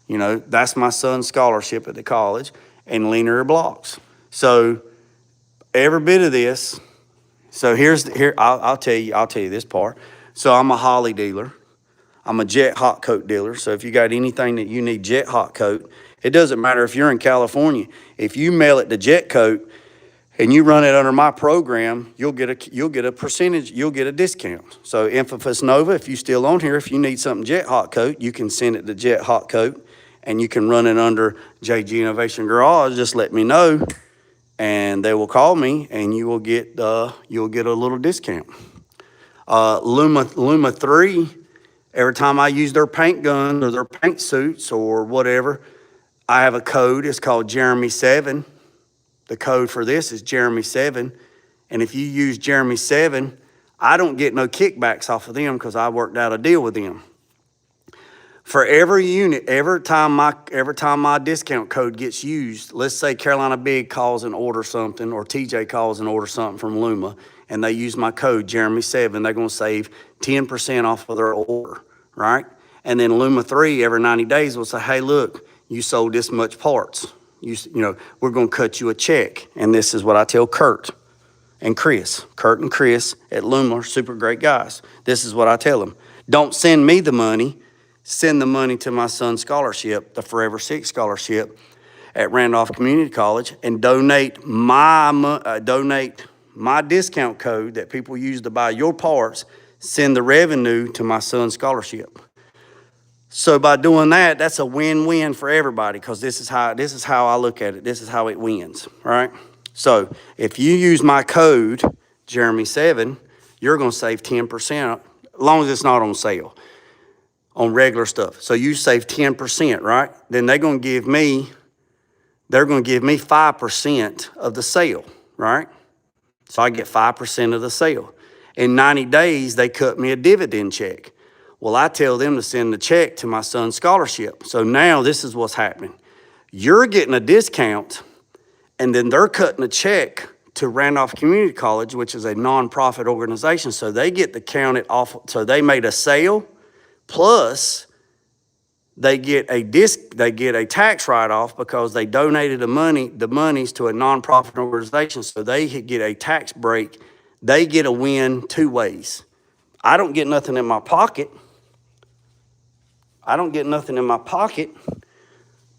That's my son's scholarship at the college, and linear blocks. So every bit of this. So I'll tell you this part. So I'm a Holly dealer. I'm a Jet Hot Coat dealer. So if you got anything that you need Jet Hot Coat, it doesn't matter if you're in California. If you mail it to Jet Coat and you run it under my program, you'll get a percentage, you'll get a discount. So Infamous Nova, if you still on here, if you need something Jet Hot Coat, you can send it to Jet Hot Coat, and you can run it under JG Innovation Garage. Just let me know, and they will call me, and you will get a little discount. Luma 3, every time I use their paint gun or their paint suits or whatever, I have a code. It's called Jeremy 7. The code for this is Jeremy 7. And if you use Jeremy 7, I don't get no kickbacks off of them because I worked out a deal with them. For every unit, every time my discount code gets used, let's say Carolina Big calls and order something, or TJ calls and order something from Luma, and they use my code, Jeremy 7, they're going to save 10% off of their order, right? And then Luma 3, every 90 days, will say, hey, look, you sold this much parts. We're going to cut you a check. And this is what I tell Kurt and Chris. Kurt and Chris at Luma are super great guys. This is what I tell them. Don't send me the money. Send the money to my son's scholarship, the Forever 6 scholarship at Randolph Community College, and donate my discount code that people use to buy your parts. Send the revenue to my son's scholarship. So by doing that, that's a win-win for everybody, because this is how I look at it. This is how it wins, right? So if you use my code, Jeremy 7, you're going to save 10%, as long as it's not on sale, on regular stuff. So you save 10%, right? Then they're going to give me 5% of the sale, right? So I get 5% of the sale. In 90 days, they cut me a dividend check. Well, I tell them to send the check to my son's scholarship. So now this is what's happening. You're getting a discount, and then they're cutting a check to Randolph Community College, which is a nonprofit organization. So they get to count it off. So they made a sale, plus they get a tax write-off because they donated the monies to a nonprofit organization. So they get a tax break. They get a win two ways. I don't get nothing in my pocket.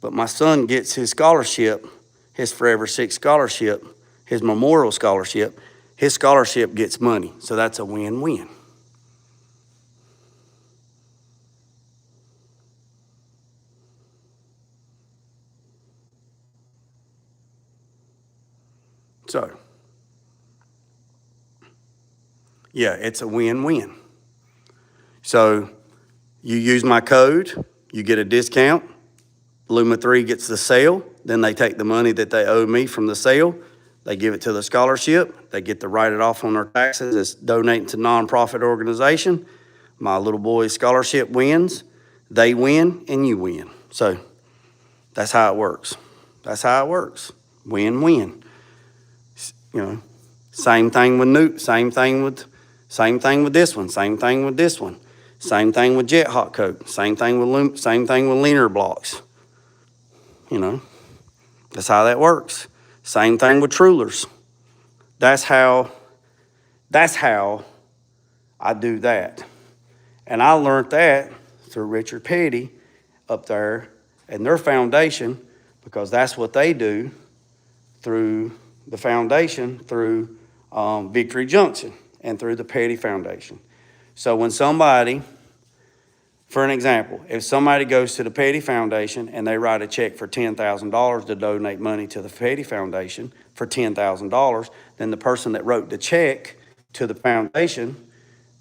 But my son gets his scholarship, his Forever 6 scholarship, his memorial scholarship. His scholarship gets money. So that's a win-win. So, yeah, it's a win-win. So you use my code, you get a discount. Luma 3 gets the sale. Then they take the money that they owe me from the sale. They give it to the scholarship. They get to write it off on their taxes as donating to nonprofit organization. my little boy's scholarship wins, they win and you win. So that's how it works. That's how it works. Win-win. You know, same thing with Newt, same thing with this one, same thing with this one, same thing with Jet Hot Coat, same thing with linear blocks. You know, that's how that works. Same thing with Trulers. That's how I do that. And I learned that through Richard Petty up there and their foundation, because that's what they do through the foundation, through Victory Junction and through the Petty Foundation. So when somebody, for an example, if somebody goes to the Petty Foundation and they write a check for $10,000 to donate money to the Petty Foundation for $10,000, then the person that wrote the check to the foundation,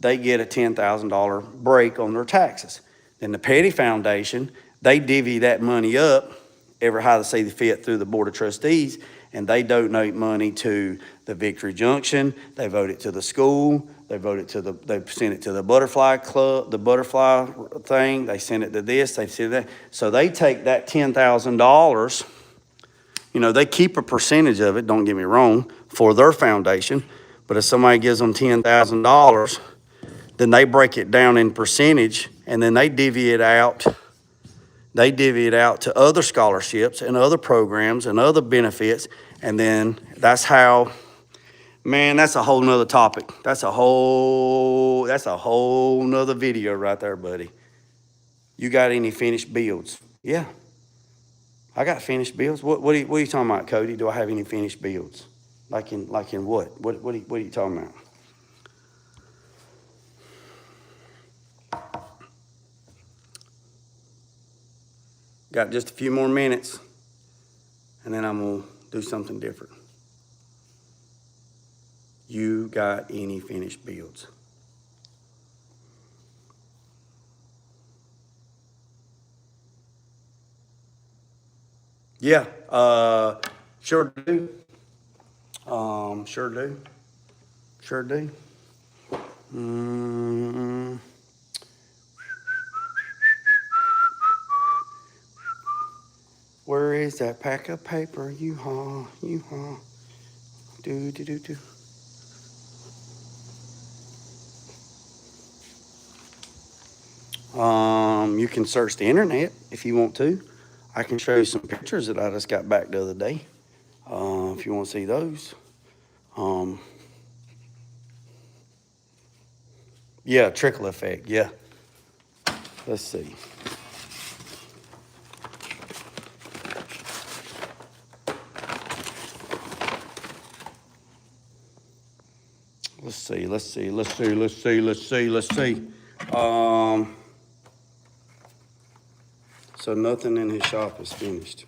they get a $10,000 break on their taxes. Then the Petty Foundation, they divvy that money up ever how they see fit through the Board of Trustees, and they donate money to the Victory Junction. They vote it to the school. They send it to the butterfly club, the butterfly thing. They send it to this. They send that. So they take that $10,000. You know, they keep a percentage of it. Don't get me wrong, for their foundation. But if somebody gives them $10,000, then they break it down in percentage, and then they divvy it out. They divvy it out to other scholarships and other programs and other benefits. And then that's how, man, that's a whole nother topic. That's a whole nother video right there, buddy. You got any finished builds? Yeah, I got finished builds. What are you talking about, Cody? Do I have any finished builds? Like in what? What are you talking about? Got just a few more minutes, and then I'm going to do something different. You got any finished builds? Yeah, sure do. Sure do. Sure do. Where is that pack of paper? You-haw. Do. You can search the internet if you want to. I can show you some pictures that I just got back the other day, if you want to see those. Yeah, trickle effect, yeah. Let's see. Let's see. So nothing in his shop is finished.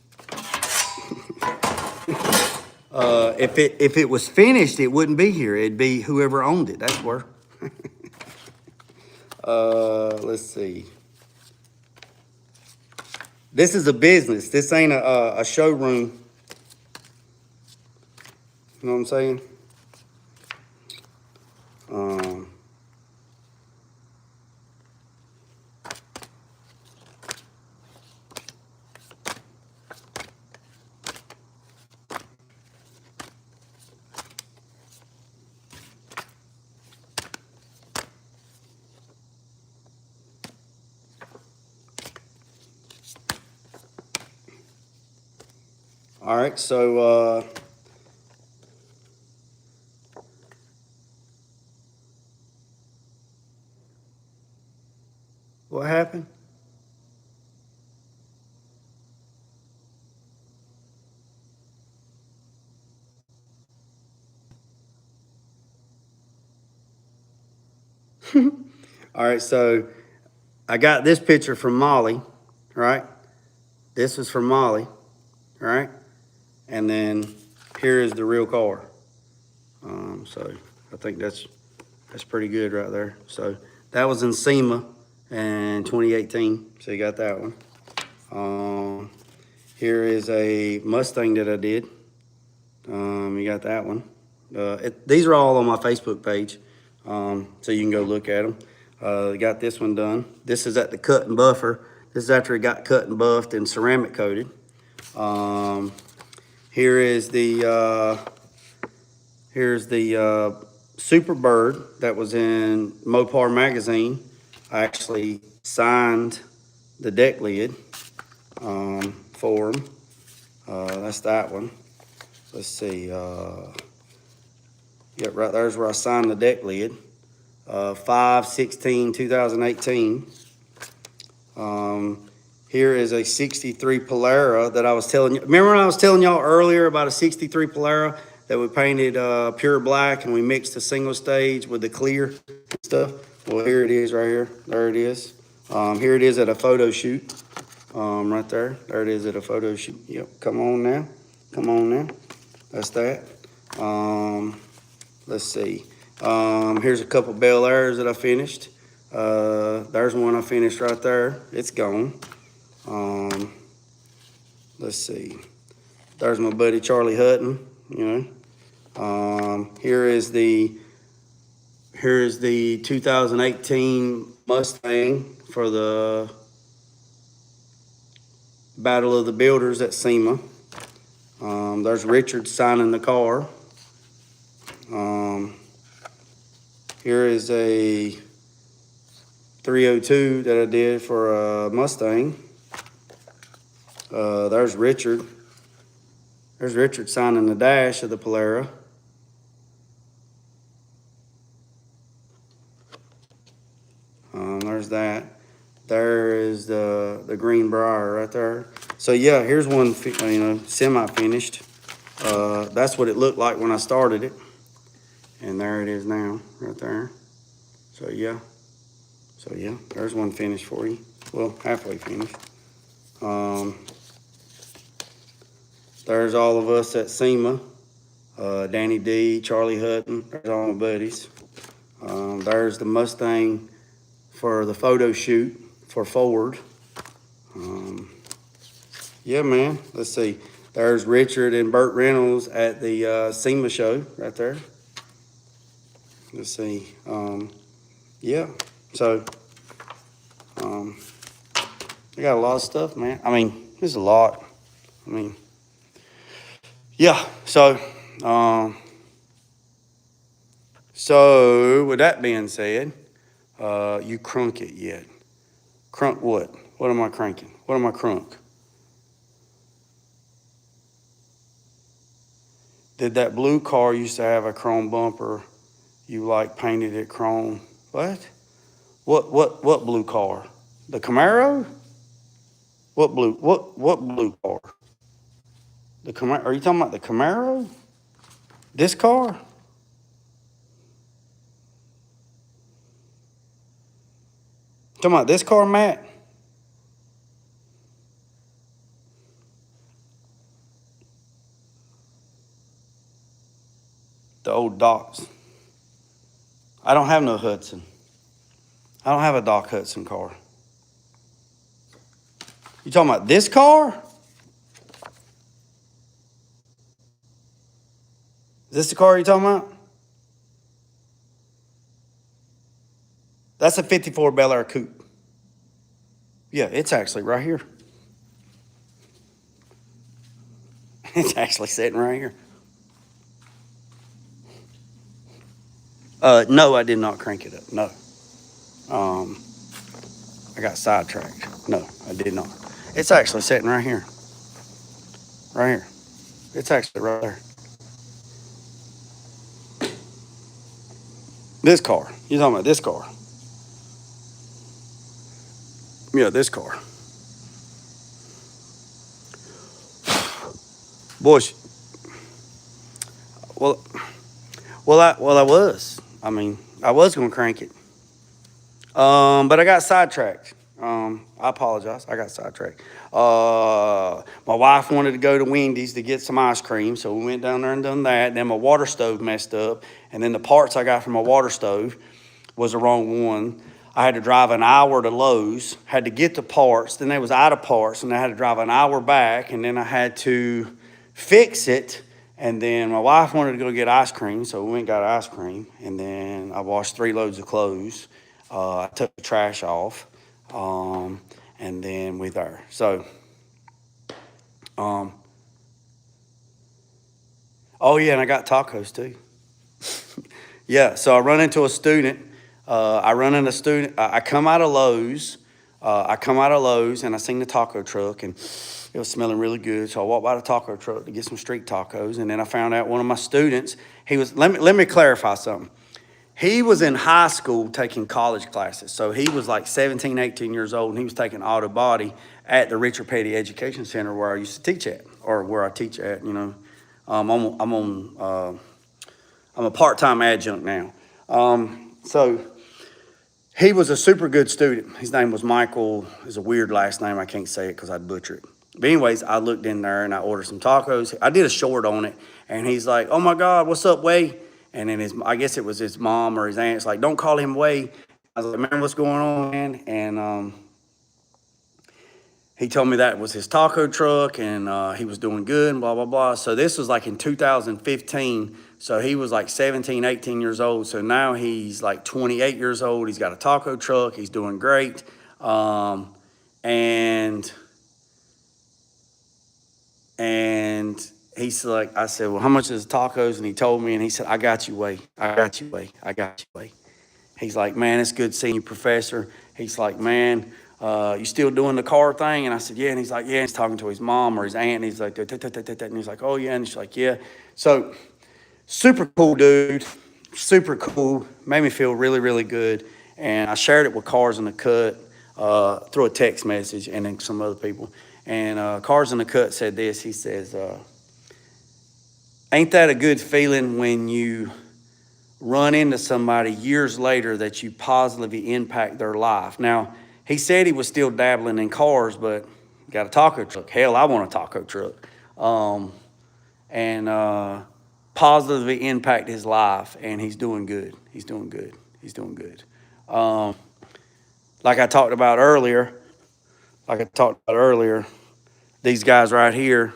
If it was finished, it wouldn't be here. It'd be whoever owned it. That's where. Let's see. This is a business. This ain't a showroom. You know what I'm saying? All right, so what happened? All right, so I got this picture from Molly, right? This is from Molly, right? And then here is the real car. So I think that's pretty good right there. So that was in SEMA in 2018. So you got that one. Here is a Mustang that I did. You got that one. These are all on my Facebook page, so you can go look at them. Got this one done. This is at the cut and buffer. This is after it got cut and buffed and ceramic coated. Here is the here's the Super Bird that was in Mopar magazine. I actually signed the deck lid for them. That's that one. Let's see. Yep, right there's where I signed the deck lid. 5/16/2018. Here is a 63 Polara that I was telling you. Remember when I was telling y'all earlier about a 63 Polara that we painted pure black and we mixed the single stage with the clear stuff? Well, here it is right here. There it is. Here it is at a photo shoot. Right there. There it is at a photo shoot. Yep, come on now. Come on now. That's that. Let's see. Here's a couple Bel Airs that I finished. There's one I finished right there. It's gone. Let's see. There's my buddy Charlie Hutton, you know. Here is the 2018 Mustang for the Battle of the Builders at SEMA. There's Richard signing the car. Here is a 302 that I did for a Mustang. There's Richard. There's Richard signing the dash of the Polara. There's that. There is the Greenbrier right there. So yeah, here's one, you know, semi-finished. That's what it looked like when I started it. And there it is now, right there. So yeah, there's one finished for you. Well, halfway finished. There's all of us at SEMA. Danny D, Charlie Hutton, there's all my buddies. There's the Mustang for the photo shoot for Ford. Yeah, man, let's see. There's Richard and Burt Reynolds at the SEMA show right there. Let's see. Yeah, so I got a lot of stuff, man. I mean, there's a lot. I mean, yeah, so with that being said, you crunk it yet? Crunk what? What am I cranking? What am I crunk? Did that blue car used to have a chrome bumper? You like painted it chrome? What? What blue car? The Camaro? What blue car? The Camaro? Are you talking about the Camaro? This car? Talking about this car, Matt? The old Docs. I don't have no Hudson. I don't have a Doc Hudson car. You talking about this car? Is this the car you talking about? That's a 54 Bel Air Coupe. Yeah, it's actually right here. It's actually sitting right here. No, I did not crank it up. No. I got sidetracked. No, I did not. It's actually sitting right here. Right here. It's actually right there. This car. You talking about this car? Yeah, this car. Boys. Well, I was. I mean, I was gonna crank it. But I got sidetracked. I apologize. I got sidetracked. My wife wanted to go to Wendy's to get some ice cream, so we went down there and done that. Then my water stove messed up, and then the parts I got from my water stove was the wrong one. I had to drive an hour to Lowe's, had to get the parts, then they was out of parts, and I had to drive an hour back, and then I had to fix it. And then my wife wanted to go get ice cream, so we went and got ice cream. And then I washed 3 loads of clothes. I took the trash off, and then we there. So, oh yeah, and I got tacos too. Yeah, so I run into a student. I come out of Lowe's. And I seen the taco truck, and it was smelling really good. So I walked by the taco truck to get some street tacos, and then I found out one of my students. Let me clarify something. He was in high school taking college classes. So he was like 17, 18 years old, and he was taking auto body at the Richard Petty Education Center where I used to teach at, or where I teach at, you know. I'm a part-time adjunct now. So he was a super good student. His name was Michael. It's a weird last name. I can't say it because I'd butcher it. But anyways, I looked in there and I ordered some tacos. I did a short on it, and he's like, "Oh my God, what's up, Way?" And then I guess it was his mom or his aunt's like, "Don't call him Way." I was like, "Man, what's going on, man?" And he told me that was his taco truck, and he was doing good and blah, blah, blah. So this was like in 2015. So he was like 17, 18 years old. So now he's like 28 years old. He's got a taco truck. He's doing great. And he's like, I said, "Well, how much is the tacos?" And he told me, and he said, "I got you, Way. I got you, Way. I got you, Way." He's like, "Man, it's good seeing you, Professor." He's like, "Man, you still doing the car thing?" And I said, "Yeah." And he's like, "Yeah." And he's talking to his mom or his aunt, and he's like, and he's like, "Oh, yeah." And she's like, "Yeah." So super cool dude, super cool. Made me feel really, really good. And I shared it with Cars in the Cut through a text message, and then some other people. And Cars in the Cut said this. He says, "Ain't that a good feeling when you run into somebody years later that you positively impact their life?" Now, he said he was still dabbling in cars, but got a taco truck. Hell, I want a taco truck. And positively impact his life, and he's doing good. He's doing good. He's doing good. Like I talked about earlier, these guys right here,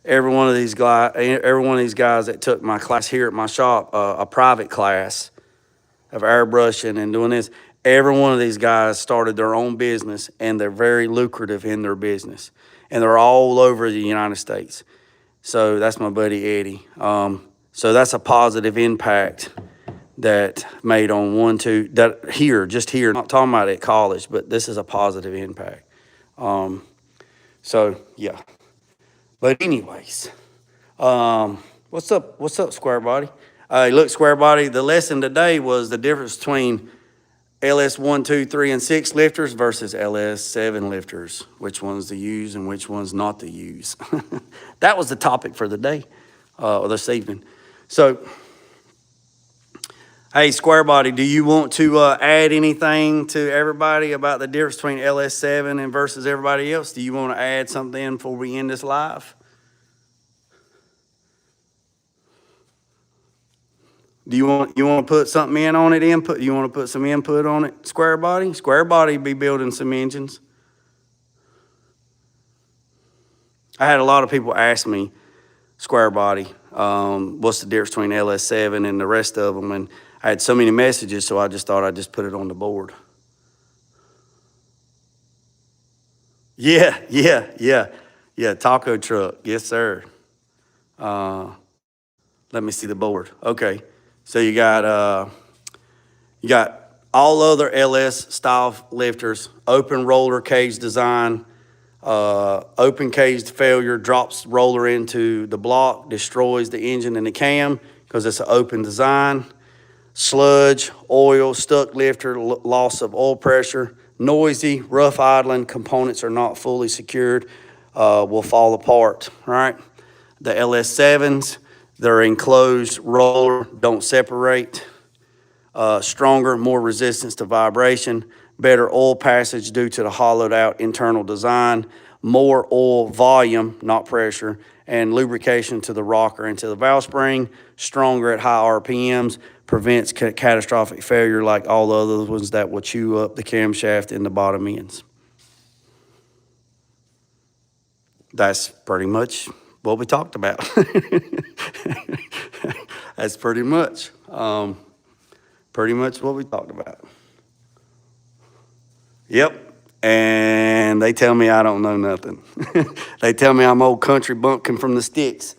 every one of these guys that took my class here at my shop, a private class of airbrushing and doing this, every one of these guys started their own business, and they're very lucrative in their business, and they're all over the United States. So that's my buddy Eddie. So that's a positive impact that made on just here, not talking about at college, but this is a positive impact. So yeah. But anyways, what's up, Square Body? Look, Square Body, the lesson today was the difference between LS 1, 2, 3, and 6 lifters versus LS 7 lifters. Which ones to use and which ones not to use. That was the topic for the day, or this evening. So, hey, Square Body, do you want to add anything to everybody about the difference between LS 7 and versus everybody else? Do you want to add something before we end this live? Do you want to put something in on it? You want to put some input on it? Square Body be building some engines. I had a lot of people ask me, Square Body, what's the difference between LS7 and the rest of them? And I had so many messages, so I just thought I'd just put it on the board. Yeah, taco truck, yes, sir. Let me see the board. Okay, so you got all other LS style lifters, open roller cage design, open cage failure, drops roller into the block, destroys the engine and the cam because it's an open design. Sludge, oil, stuck lifter, loss of oil pressure, noisy, rough idling, components are not fully secured, will fall apart, right? The LS7s, they're enclosed roller, don't separate. Stronger, more resistance to vibration, better oil passage due to the hollowed out internal design, more oil volume, not pressure, and lubrication to the rocker and to the valve spring, stronger at high RPMs, prevents catastrophic failure like all the other ones that will chew up the camshaft and the bottom ends. That's pretty much what we talked about. That's pretty much what we talked about. Yep. And they tell me I don't know nothing. They tell me I'm old country bumpkin from the sticks.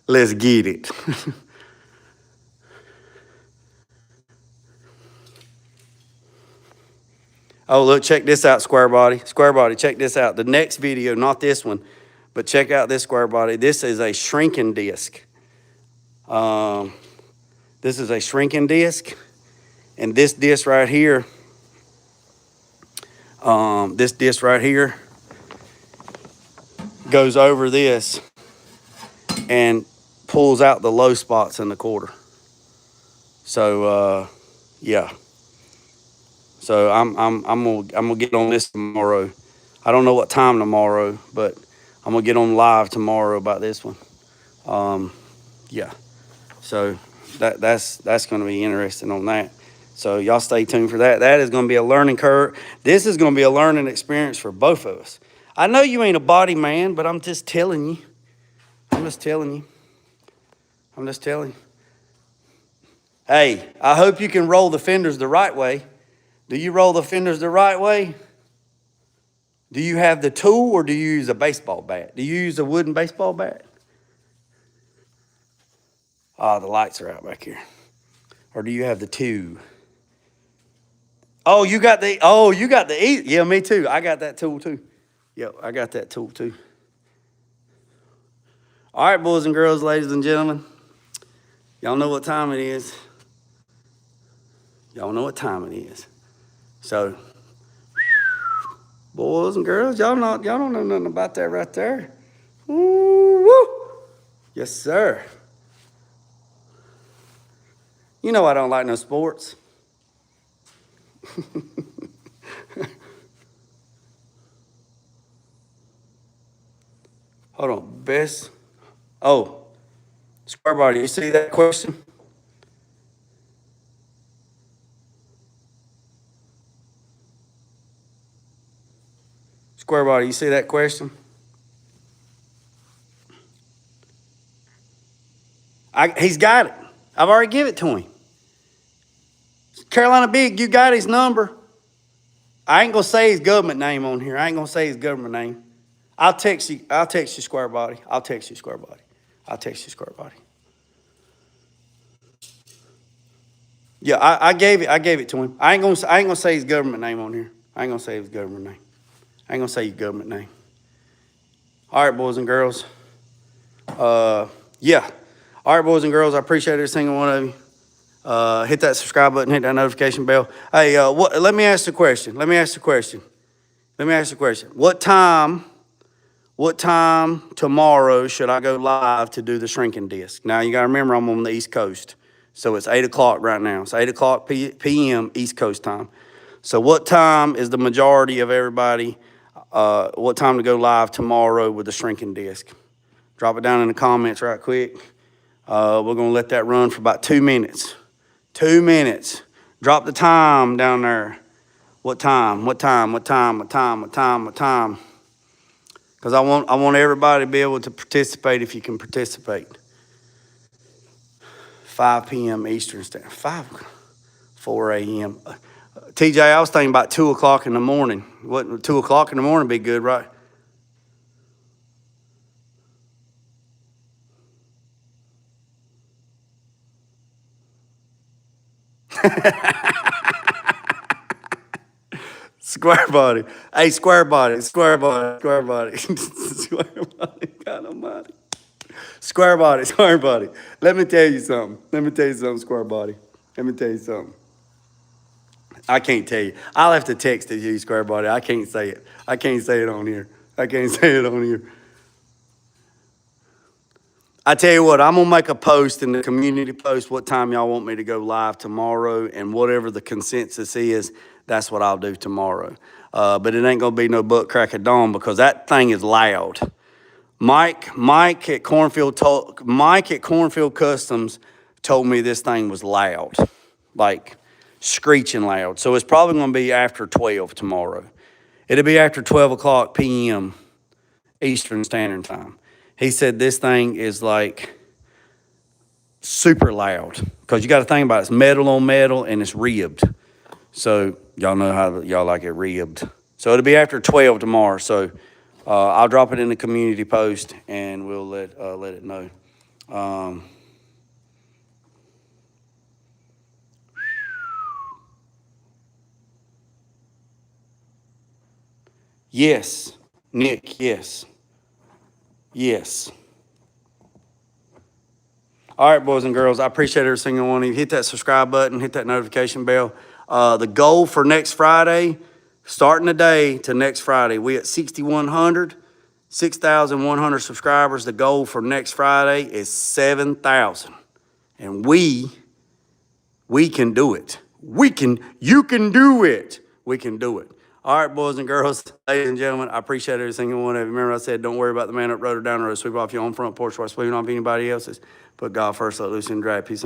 Let's get it. Oh, look, check this out, Square Body. Square Body, check this out. The next video, not this one, but check out this, Square Body. This is a shrinking disc. This is a shrinking disc. And this disc right here, goes over this and pulls out the low spots in the quarter. So, yeah. So I'm gonna get on this tomorrow. I don't know what time tomorrow, but I'm gonna get on live tomorrow about this one. Yeah. So that's gonna be interesting on that. So y'all stay tuned for that. That is gonna be a learning curve. This is gonna be a learning experience for both of us. I know you ain't a body man, but I'm just telling you. I'm just telling you. Hey, I hope you can roll the fenders the right way. Do you roll the fenders the right way? Do you have the tool or do you use a baseball bat? Do you use a wooden baseball bat? Oh, the lights are out back here. Or do you have the tool? Oh, you got the yeah, me too. I got that tool too. Yep, I got that tool too. All right, boys and girls, ladies and gentlemen. Y'all know what time it is. So, boys and girls, y'all don't know nothing about that right there. Woo! Yes, sir. You know I don't like no sports. Hold on, best. Oh, Square Body, you see that question? Square Body, you see that question? He's got it. I've already given it to him. Carolina Big, you got his number. I ain't gonna say his government name on here. I'll text you, Square Body. Yeah, I gave it to him. I ain't gonna say his government name on here. I ain't gonna say your government name. All right, boys and girls. Yeah. All right, boys and girls, I appreciate every single one of you. Hit that subscribe button, hit that notification bell. Hey, let me ask the question. What time tomorrow should I go live to do the shrinking disc? Now, you got to remember I'm on the East Coast. So it's 8 o'clock right now. It's 8 o'clock p.m. East Coast time. So what time is the majority of everybody, what time to go live tomorrow with the shrinking disc? Drop it down in the comments right quick. We're going to let that run for about 2 minutes. 2 minutes. Drop the time down there. What time? Because I want everybody to be able to participate if you can participate. 5 p.m. Eastern Standard. 4 a.m. TJ, I was thinking about 2 o'clock in the morning. What, 2 o'clock in the morning be good, right? Square Body. Hey, Square Body. Square Body. God almighty. Square Body. Let me tell you something, Square Body. I can't tell you. I'll have to text it to you, Square Body. I can't say it on here. I tell you what, I'm going to make a post in the community post what time y'all want me to go live tomorrow, and whatever the consensus is, that's what I'll do tomorrow. But it ain't going to be no butt crack of dawn because that thing is loud. Mike at Cornfield Customs told me this thing was loud, like screeching loud. So it's probably going to be after 12 tomorrow. It'll be after 12 o'clock p.m. Eastern Standard Time. He said this thing is like super loud. Because you got to think about it. It's metal on metal and it's ribbed. So y'all know how y'all like it ribbed. So it'll be after 12 tomorrow. So I'll drop it in the community post and we'll let it know. Yes, Nick, yes. Yes. All right, boys and girls, I appreciate every single one of you. Hit that subscribe button, hit that notification bell. The goal for next Friday, starting today to next Friday, we at 6,100 subscribers. The goal for next Friday is 7,000. And we can do it. You can do it. We can do it. All right, boys and girls, ladies and gentlemen, I appreciate every single one of you. Remember I said, don't worry about the man up road or down the road. Sweep off your own front porch while sweeping off anybody else's. Put God first, let loose and drag. Peace.